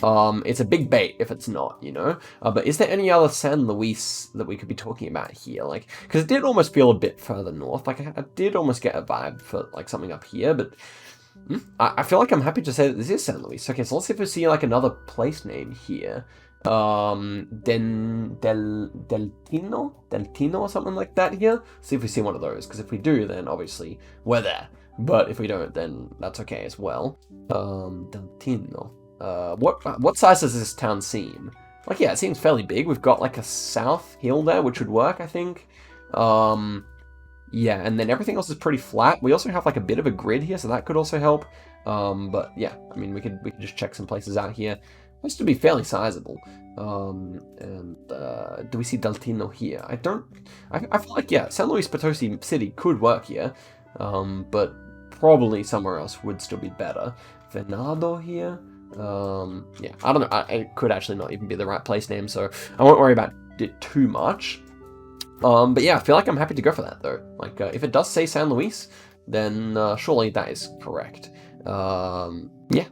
It's a big bait if it's not, you know? But is there any other San Luis that we could be talking about here? Like, because it did almost feel a bit further north. Like, I did almost get a vibe for, like, something up here, but I feel like I'm happy to say that this is San Luis. Okay, so let's see if we see, like, another place name here. Deltino or something like that here. See if we see one of those, because if we do, then obviously we're there. But if we don't, then that's okay as well. Deltino. What size does this town seem? like, yeah, it seems fairly big. We've got like a south hill there, which would work, I think. Yeah, and then everything else is pretty flat. We also have like a bit of a grid here, so that could also help. But yeah, I mean, we could just check some places out here. Supposed to be fairly sizable. And do we see Deltino here? I feel like, yeah, San Luis Potosi City could work here, but probably somewhere else would still be better. Venado here? Yeah, I don't know. It could actually not even be the right place name, so I won't worry about it too much. But yeah, I feel like I'm happy to go for that, though. Like, if it does say San Luis, then surely that is correct. Yeah.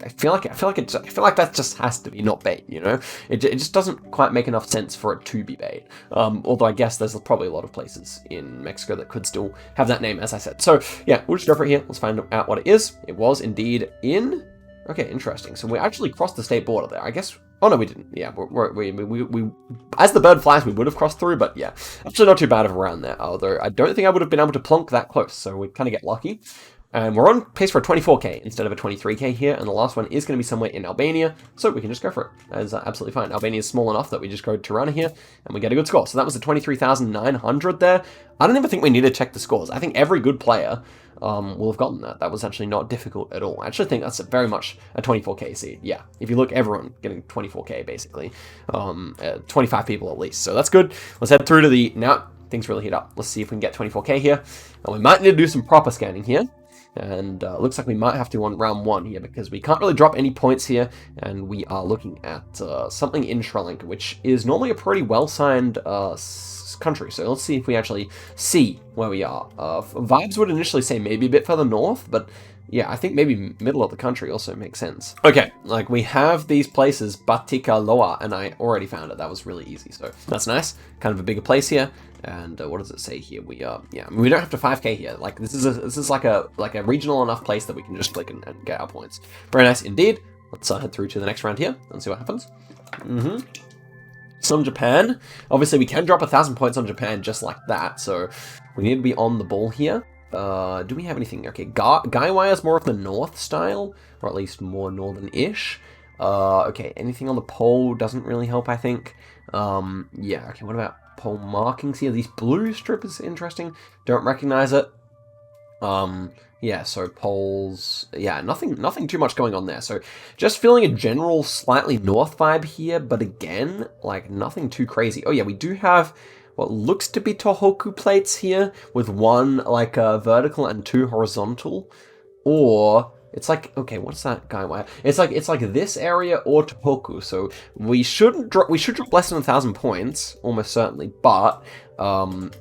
I feel like that just has to be not bait, you know? It just doesn't quite make enough sense for it to be bait. Although I guess there's probably a lot of places in Mexico that could still have that name, as I said. So yeah, we'll just go for it here. Let's find out what it is. It was indeed in... Okay, interesting. So we actually crossed the state border there. I guess... Oh, no, we didn't. Yeah, we as the bird flies, we would have crossed through, but yeah. Actually not too bad of around there, although I don't think I would have been able to plonk that close, so we kind of get lucky. And we're on pace for a 24k instead of a 23k here, and the last one is going to be somewhere in Albania, so we can just go for it. That is absolutely fine. Albania is small enough that we just go to Tirana here, and we get a good score. So that was a 23,900 there. I don't even think we need to check the scores. I think every good player will have gotten that. That was actually not difficult at all. I actually think that's very much a 24k seed. Yeah, if you look, everyone getting 24k basically. 25 people at least, so that's good. Let's head through to the... Now, things really heat up. Let's see if we can get 24k here. And we might need to do some proper scanning here. And looks like we might have to on round 1 here because we can't really drop any points here, and we are looking at something in Sri Lanka, which is normally a pretty well-signed country. So let's see if we actually see where we are. Vibes would initially say maybe a bit further north, but yeah, I think maybe middle of the country also makes sense. Okay, like we have these places, Batika Loa, and I already found it. That was really easy, so that's nice. Kind of a bigger place here. And what does it say here? We yeah, I mean, we don't have to 5k here. Like this is like a regional enough place that we can just click and get our points. Very nice indeed. Let's head through to the next round here and see what happens. Some Japan. Obviously, we can drop 1,000 points on Japan just like that, so we need to be on the ball here. Do we have anything? Okay, Gaiwai is more of the north style, or at least more northern-ish. Okay, anything on the pole doesn't really help, I think. Yeah, okay, what about pole markings here? These blue strip is interesting. Don't recognize it. Yeah, so poles, yeah, nothing too much going on there. So just feeling a general slightly north vibe here, but again, like nothing too crazy. Oh yeah, we do have what looks to be Tohoku plates here with one like vertical and 2 horizontal, or it's like, okay, what's that guy? It's like this area or Tohoku. So we should drop less than 1,000 points, almost certainly, but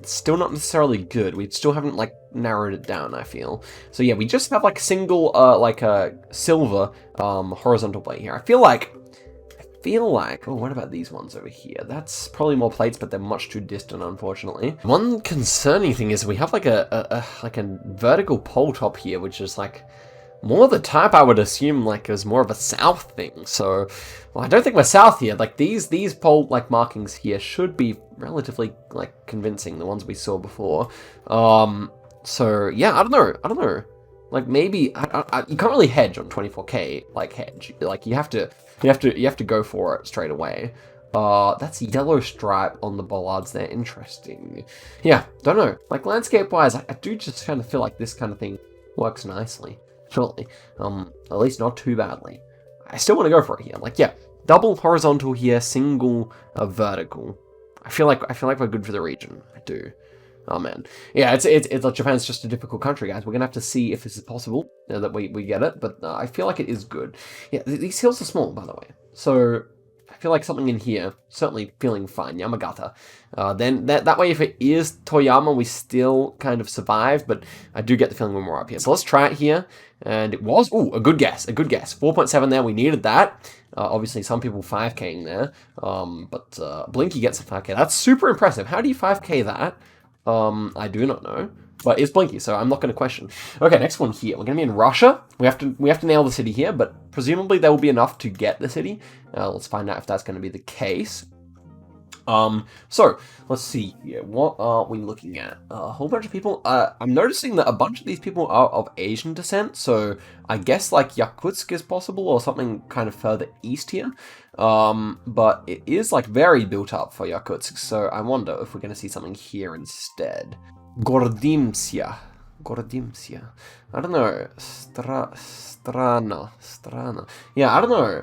still not necessarily good. We still haven't like narrowed it down, I feel. So yeah, we just have like single like a silver horizontal plate here. I feel like, oh, what about these ones over here? That's probably more plates, but they're much too distant, unfortunately. One concerning thing is we have like a vertical pole top here, which is like more the type I would assume like is more of a south thing. So, well, I don't think we're south here. Like these pole like markings here should be relatively like convincing, the ones we saw before. So yeah, I don't know. Like maybe you can't really hedge on 24k. Like hedge, like you have to go for it straight away. That's a yellow stripe on the bollards there. Interesting. Yeah, don't know. Like landscape wise, I do just kind of feel like this kind of thing works nicely. Surely, at least not too badly. I still want to go for it here. Like yeah, double horizontal here, single vertical. I feel like we're good for the region. I do. Oh man, yeah, it's like Japan's just a difficult country, guys. We're gonna have to see if this is possible that we get it, but I feel like it is good. Yeah, these hills are small, by the way, so I feel like something in here certainly feeling fine. Yamagata. Then that way, if it is Toyama, we still kind of survive, but I do get the feeling we're more up here. So let's try it here, and it was a good guess, 4.7 there. We needed that. Obviously, some people 5K'ing there, but Blinky gets a 5K. That's super impressive. How do you 5K that? I do not know, but it's Blinky, so I'm not going to question. Okay, next one here. We're going to be in Russia. We have to nail the city here, but presumably there will be enough to get the city. Let's find out if that's going to be the case. So let's see here. What are we looking at? A whole bunch of people. I'm noticing that a bunch of these people are of Asian descent. So I guess like Yakutsk is possible or something kind of further east here. But it is like very built up for Yakutsk. So I wonder if we're going to see something here instead. Gordimsia. I don't know. Strana. Yeah, I don't know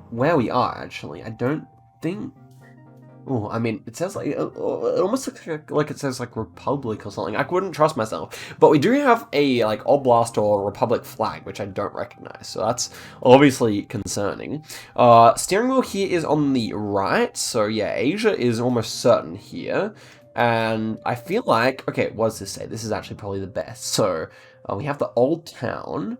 where we are actually. I don't think. Oh, I mean, it says like it almost looks like it says like Republic or something. I wouldn't trust myself, but we do have a like Oblast or Republic flag, which I don't recognize, so that's obviously concerning. Steering wheel here is on the right, so yeah, Asia is almost certain here. And I feel like, okay, what does this say? This is actually probably the best. So we have the Old Town,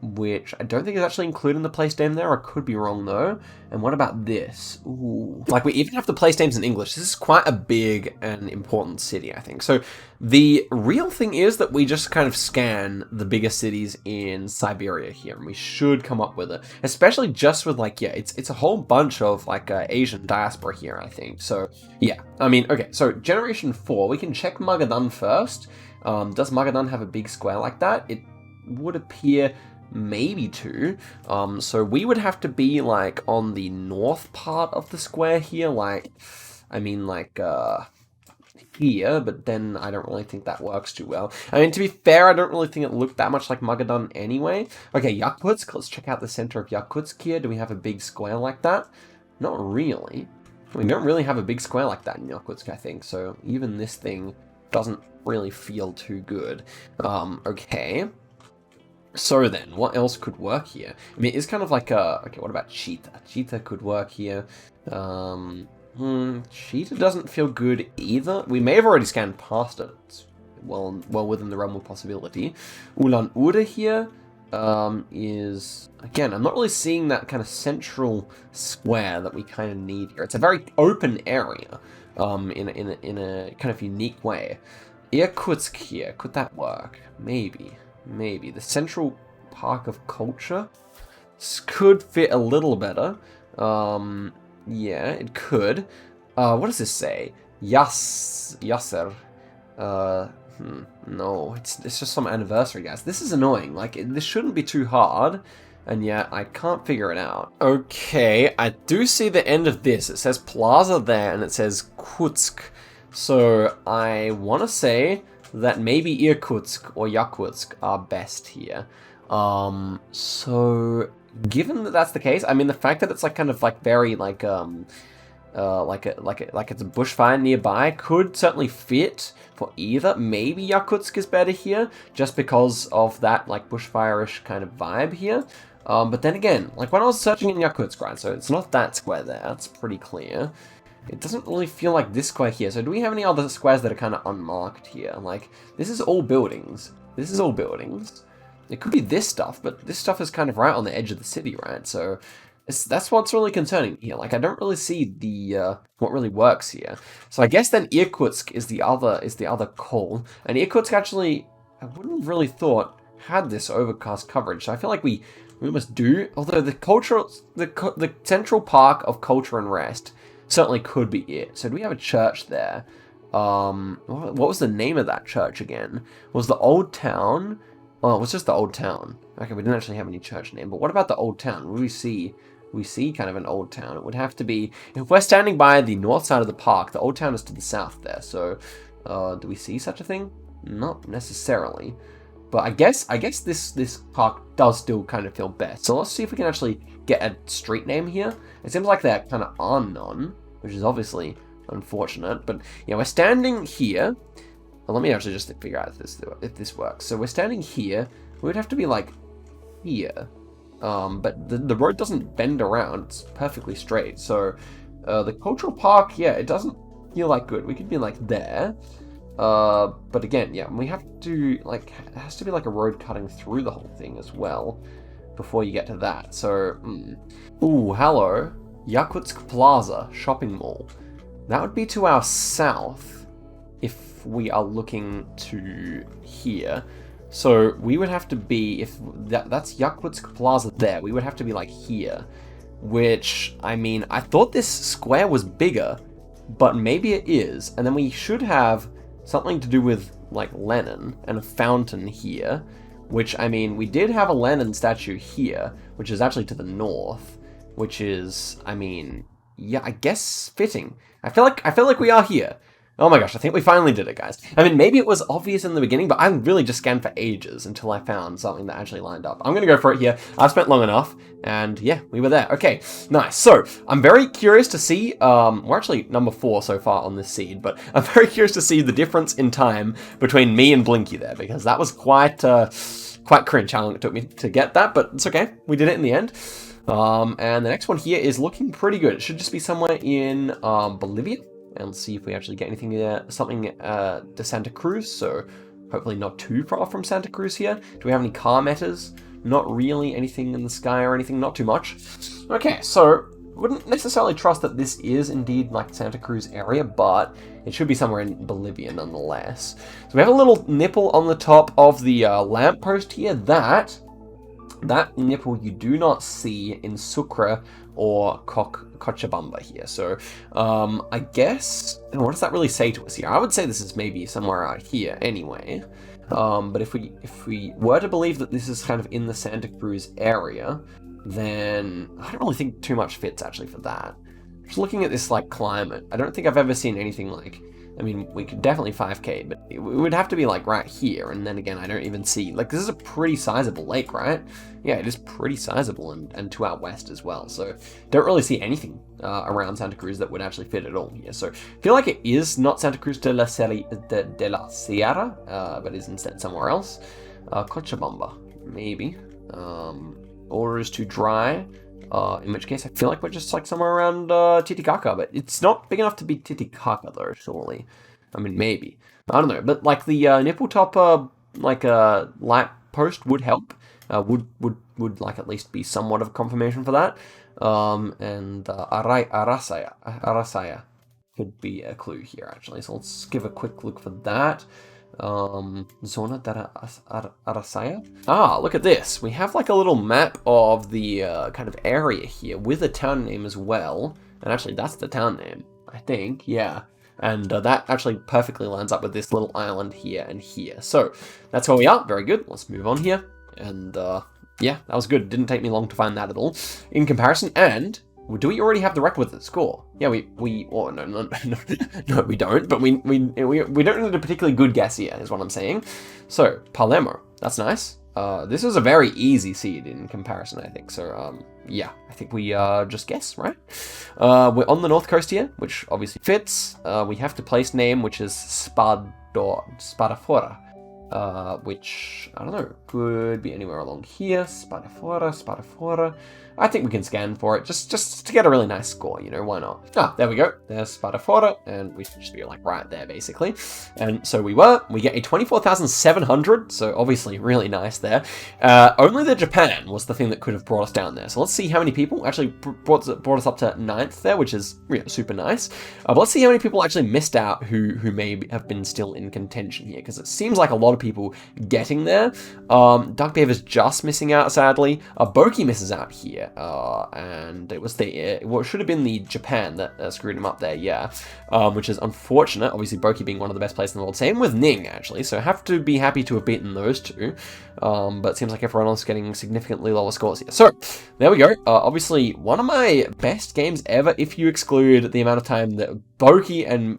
which I don't think is actually included in the place name there. I could be wrong though. And what about this? Ooh. Like we even have the place names in English. This is quite a big and important city, I think. So the real thing is that we just kind of scan the bigger cities in Siberia here, and we should come up with it. Especially just with like, yeah, it's a whole bunch of like Asian diaspora here, I think. So yeah, I mean, okay, so Generation 4, we can check Magadan first. Does Magadan have a big square like that? It would appear maybe two. So we would have to be like on the north part of the square here, like, I mean like here, but then I don't really think that works too well. I mean, to be fair, I don't really think it looked that much like Magadan anyway. Okay, Yakutsk, let's check out the center of Yakutsk here. Do we have a big square like that? Not really. We don't really have a big square like that in Yakutsk, I think, so even this thing doesn't really feel too good. Okay. So then, what else could work here? I mean, it's kind of like a... Okay, what about Cheetah? Cheetah could work here. Cheetah doesn't feel good either. We may have already scanned past it. It's well within the realm of possibility. Ulan Ude here is... Again, I'm not really seeing that kind of central square that we kind of need here. It's a very open area in a kind of unique way. Irkutsk here, could that work? Maybe. The Central Park of Culture could fit a little better. Yeah, it could. What does this say? Yasser. No, it's just some anniversary, guys. This is annoying. Like, this shouldn't be too hard, and yet I can't figure it out. Okay, I do see the end of this. It says Plaza there, and it says Kutsk. So I want to say that maybe Irkutsk or Yakutsk are best here. So given that that's the case, I mean the fact that it's like kind of like very like it's a bushfire nearby could certainly fit for either. Maybe Yakutsk is better here just because of that like bushfire-ish kind of vibe here. But then again, like when I was searching in Yakutsk, right, so it's not that square there, that's pretty clear. It doesn't really feel like this square here. So do we have any other squares that are kind of unmarked here? Like, this is all buildings. It could be this stuff, but this stuff is kind of right on the edge of the city, right? So that's what's really concerning here. Like, I don't really see the what really works here. So I guess then Irkutsk is the other call. And Irkutsk actually, I wouldn't have really thought had this overcast coverage. So I feel like we almost do. Although the Central Park of Culture and Rest certainly could be it. So do we have a church there? What was the name of that church again? Was the Old Town? Oh, it was just the Old Town. Okay, we didn't actually have any church name. But what about the Old Town? We see kind of an Old Town. It would have to be, if we're standing by the north side of the park, the Old Town is to the south there. So, do we see such a thing? Not necessarily. But I guess this park does still kind of feel best. So let's see if we can actually get a street name here. It seems like they're kind of unknown, which is obviously unfortunate. But yeah, we're standing here. Well, let me actually just figure out if this works. So we're standing here. We would have to be like here. But the road doesn't bend around. It's perfectly straight. So the cultural park, yeah, it doesn't feel like good. We could be like there. But again, yeah, we have to, like, it has to be like a road cutting through the whole thing as well before you get to that. So, Ooh, hello. Yakutsk Plaza Shopping Mall. That would be to our south if we are looking to here. So we would have to be, if that's Yakutsk Plaza there, we would have to be like here. which, I mean, I thought this square was bigger, but maybe it is. And then we should have something to do with, like, Lenin and a fountain here, which, I mean, we did have a Lenin statue here, which is actually to the north, which is, I mean, yeah, I guess fitting. I feel like we are here. Oh my gosh, I think we finally did it, guys. I mean, maybe it was obvious in the beginning, but I really just scanned for ages until I found something that actually lined up. I'm gonna go for it here. I've spent long enough, and yeah, we were there. Okay, nice. So, I'm very curious to see, we're actually number 4 so far on this seed, but I'm very curious to see the difference in time between me and Blinky there, because that was quite cringe how long it took me to get that, but it's okay. We did it in the end. And the next one here is looking pretty good. It should just be somewhere in, Bolivia. And see if we actually get anything there. Something to Santa Cruz, so hopefully not too far from Santa Cruz here. Do we have any car metas? Not really. Anything in the sky or anything? Not too much. Okay, so wouldn't necessarily trust that this is indeed like Santa Cruz area, but it should be somewhere in Bolivia nonetheless. So we have a little nipple on the top of the lamppost here. That nipple you do not see in Sucre or Cochabamba here. So, I guess, what does that really say to us here? I would say this is maybe somewhere out here anyway. But if we were to believe that this is kind of in the Santa Cruz area, then I don't really think too much fits actually for that. Just looking at this like climate, I don't think I've ever seen anything like, I mean, we could definitely 5K, but it would have to be like right here. And then again, I don't even see, like, this is a pretty sizable lake, right? Yeah, it is pretty sizable and to our west as well. So don't really see anything around Santa Cruz that would actually fit at all here. So I feel like it is not Santa Cruz de la Sierra, but is instead somewhere else. Cochabamba, maybe. Orders to dry. In which case, I feel like we're just like somewhere around Titicaca, but it's not big enough to be Titicaca though, surely. I mean, maybe. I don't know, but like the nipple top, light post would help. Would like at least be somewhat of a confirmation for that. And Arasaya could be a clue here actually. So let's give a quick look for that. Zona de Arasaya. Ah, look at this. We have like a little map of the kind of area here with a town name as well. And actually, that's the town name, I think. Yeah. And that actually perfectly lines up with this little island here and here. So that's where we are. Very good. Let's move on here. And yeah, that was good. Didn't take me long to find that at all. In comparison, and do we already have the requisite score? Yeah, no, we don't. But we don't need a particularly good guess here, is what I'm saying. So Palermo, that's nice. This is a very easy seed in comparison, I think. So yeah, I think we just guess, right? We're on the north coast here, which obviously fits. We have to place name, which is Spadafora. Which, I don't know, could be anywhere along here. Spadafora. I think we can scan for it, just to get a really nice score, you know, why not? Ah, there we go. There's Spadafora, and we should just be like right there, basically. And so we get a 24,700, so obviously really nice there. Only the Japan was the thing that could have brought us down there. So let's see how many people actually brought us up to 9th there, which is super nice. But let's see how many people actually missed out who may have been still in contention here, because it seems like a lot of people getting there. Dark Beaver's just missing out, sadly. Boki misses out here. And it was what should have been the Japan that screwed him up there, yeah. Which is unfortunate, obviously Boki being one of the best players in the world. Same with Ning, actually, so I have to be happy to have beaten those two. But it seems like everyone else is getting significantly lower scores here. So, there we go. Obviously, one of my best games ever, if you exclude the amount of time that Boki and,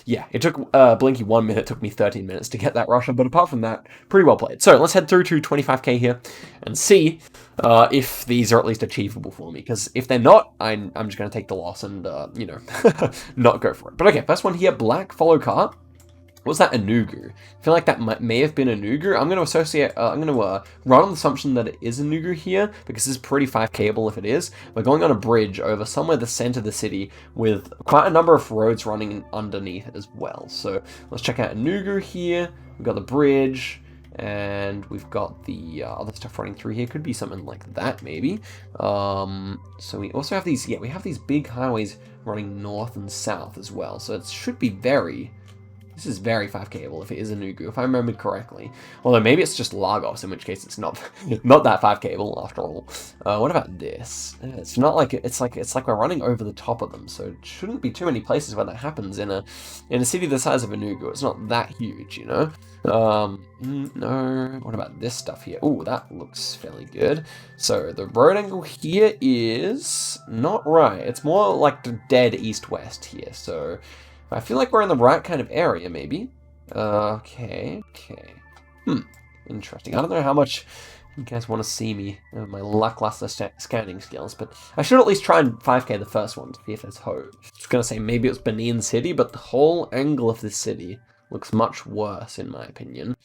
yeah, it took Blinky 1 minute, it took me 13 minutes to get that Russia, but apart from that, pretty well played. So, let's head through to 25k here and see if these are at least achievable for me, because if they're not, I'm just going to take the loss and, you know, not go for it. But okay, first one here, black follow car. Was that a Nugu? I feel like that may have been a Nugu. I'm going to associate, I'm going to run on the assumption that it is a Nugu here, because this is pretty 5Kable if it is. We're going on a bridge over somewhere the center of the city with quite a number of roads running underneath as well. So let's check out a Nugu here. We've got the bridge, and we've got the other stuff running through here. Could be something like that, maybe. So we also have these, yeah, we have these big highways running north and south as well. So it should be very... This is very 5Kable if it is a Nugu, if I remember correctly. Although maybe it's just Lagos, in which case it's not not that 5Kable after all. What about this? It's not like it's like we're running over the top of them, so it shouldn't be too many places where that happens in a city the size of a Nugu. It's not that huge, you know. No. What about this stuff here? Oh, that looks fairly good. So the road angle here is not right. It's more like the dead east-west here. So I feel like we're in the right kind of area, maybe. Okay. Interesting. I don't know how much you guys want to see me, my lackluster scanning skills, but I should at least try and 5K the first one to see if there's hope. I was going to say maybe it's Benin City, but the whole angle of this city looks much worse in my opinion.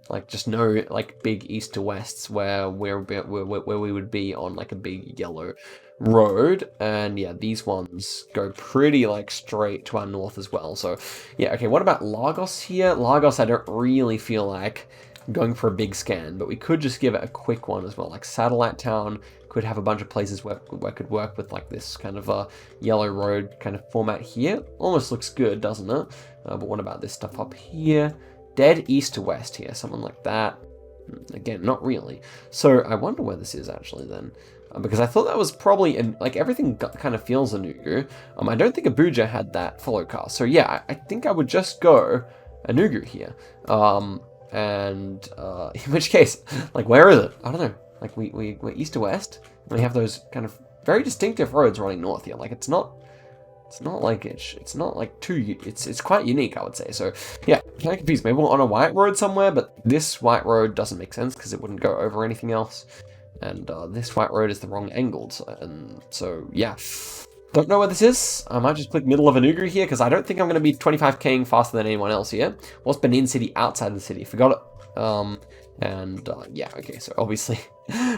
Like just no like big east to wests where we would be on like a big yellow road, and yeah, these ones go pretty like straight to our north as well. So yeah, okay, what about Lagos here? Lagos, I don't really feel like going for a big scan, but we could just give it a quick one as well. Like Satellite Town could have a bunch of places where I could work with like this kind of a yellow road kind of format here. Almost looks good, doesn't it? But what about this stuff up here? Dead east to west here, something like that. Again, not really. So I wonder where this is actually then. Because I thought that was probably, like everything kind of feels a Nugu. I don't think Abuja had that follow car. So yeah, I think I would just go a Nugu here. In which case, like where is it? I don't know. Like we're east to west, and we have those kind of very distinctive roads running north here. Like it's not like too, it's quite unique, I would say. So yeah, kind of confused. Maybe we're on a white road somewhere, but this white road doesn't make sense because it wouldn't go over anything else. And this white road is the wrong angled. And so yeah, don't know where this is. I might just click middle of Enugu here because I don't think I'm going to be 25K'ing faster than anyone else here. What's Benin City outside the city? Forgot it. Yeah, okay, so obviously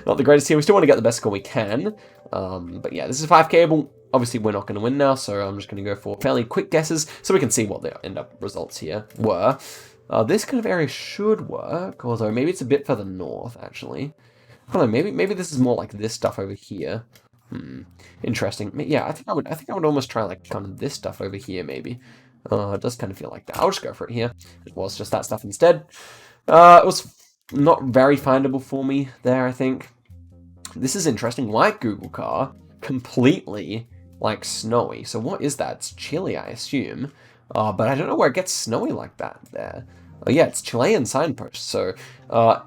not the greatest here. We still want to get the best score we can. But yeah, this is 5K. Obviously, we're not going to win now, so I'm just going to go for fairly quick guesses so we can see what the end-up results here were. This kind of area should work, although maybe it's a bit further north, actually. I don't know, maybe this is more like this stuff over here. Interesting. Yeah, I think I would almost try like kind of this stuff over here, maybe. It does kind of feel like that. I'll just go for it here. It was just that stuff instead. It was not very findable for me there, I think. This is interesting. White Google car, completely like snowy. So what is that? It's chilly, I assume. But I don't know where it gets snowy like that there. Oh yeah, it's Chilean signpost. So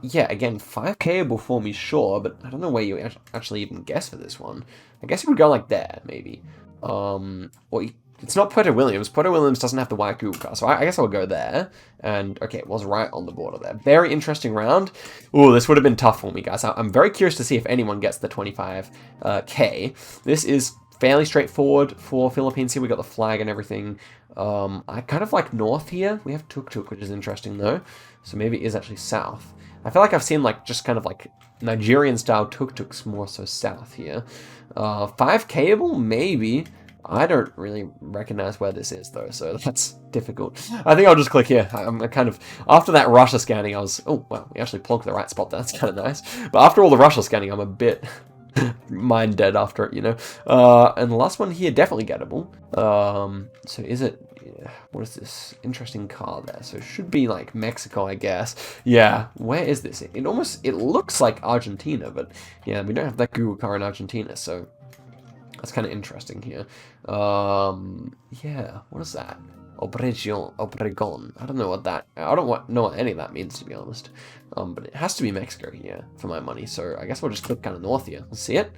yeah, again, 5Kable for me, sure, but I don't know where you actually even guess for this one. I guess it would go like there, maybe. It's not Puerto Williams. Puerto Williams doesn't have the white Google car, so I guess I'll go there. And okay, it was right on the border there. Very interesting round. Ooh, this would have been tough for me, guys. I'm very curious to see if anyone gets the 25K. This is fairly straightforward for Philippines here. We got the flag and everything. I kind of like north here. We have tuk-tuk, which is interesting though. So maybe it is actually south. I feel like I've seen like just kind of like Nigerian style tuk-tuks more so south here. 5Kable, maybe. I don't really recognize where this is though, so that's difficult. I think I'll just click here. I'm kind of, after that Russia scanning, I was, oh, wow, we actually plonked the right spot there. That's kind of nice. But after all the Russia scanning, I'm a bit mind dead after it, you know. And the last one here, definitely gettable. So is it, what is this? Interesting car there. So it should be like Mexico, I guess. Yeah, where is this? It looks like Argentina, but yeah, we don't have that Google car in Argentina, so that's kind of interesting here. Yeah, what is that? Obregon. I don't know what that. I don't know what any of that means, to be honest. But it has to be Mexico here for my money. So I guess we'll just click kind of north here. Let's see it.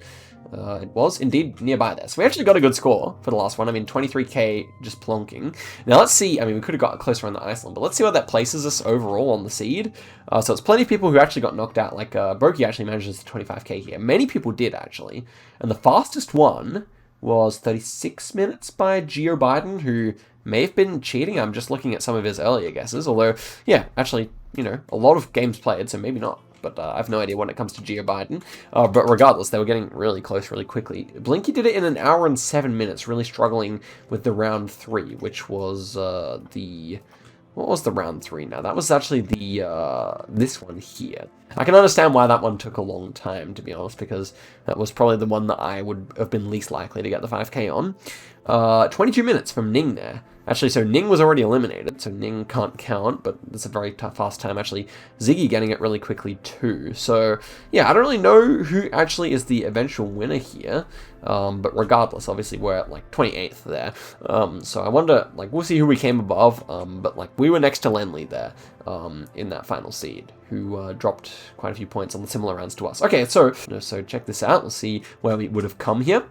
It was indeed nearby there. So we actually got a good score for the last one. I mean, 23K just plonking. Now let's see. I mean, we could have got closer on the Iceland, but let's see where that places us overall on the seed. So it's plenty of people who actually got knocked out. Like Brokey actually manages the 25K here. Many people did actually, and the fastest one was 36 minutes by Geo Biden, who may have been cheating. I'm just looking at some of his earlier guesses, although, yeah, actually, you know, a lot of games played, so maybe not. But I have no idea when it comes to Geo Biden. But regardless, they were getting really close really quickly. Blinky did it in 1 hour and 7 minutes, really struggling with the round 3, which was what was the round 3 now? That was actually this one here. I can understand why that one took a long time, to be honest, because that was probably the one that I would have been least likely to get the 5K on. 22 minutes from Ning there. Actually, so Ning was already eliminated, so Ning can't count, but it's a very fast time. Actually, Ziggy getting it really quickly too. So, yeah, I don't really know who actually is the eventual winner here. But regardless, obviously we're at like 28th there. So I wonder, like, we'll see who we came above. But like we were next to Lenley there in that final seed, who dropped quite a few points on the similar rounds to us. Okay, so check this out. Let's see where we would have come here.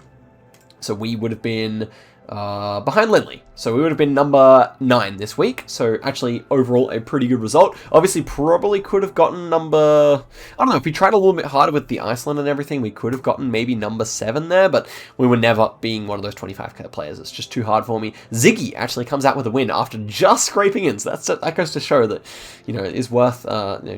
So we would have been behind Lenley. So we would have been number 9 this week. So actually, overall, a pretty good result. Obviously, probably could have gotten number... I don't know, if we tried a little bit harder with the Iceland and everything, we could have gotten maybe number 7 there, but we were never being one of those 25k players. It's just too hard for me. Ziggy actually comes out with a win after just scraping in. So that goes to show that, you know, it is worth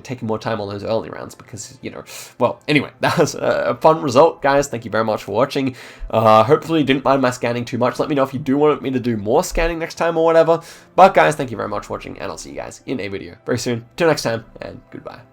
taking more time on those early rounds because, you know... Well, anyway, that was a fun result, guys. Thank you very much for watching. Hopefully you didn't mind my scanning too much. Let me know if you do want me to do more scanning next time or whatever. But guys, thank you very much for watching, and I'll see you guys in a video very soon. Till next time, and goodbye.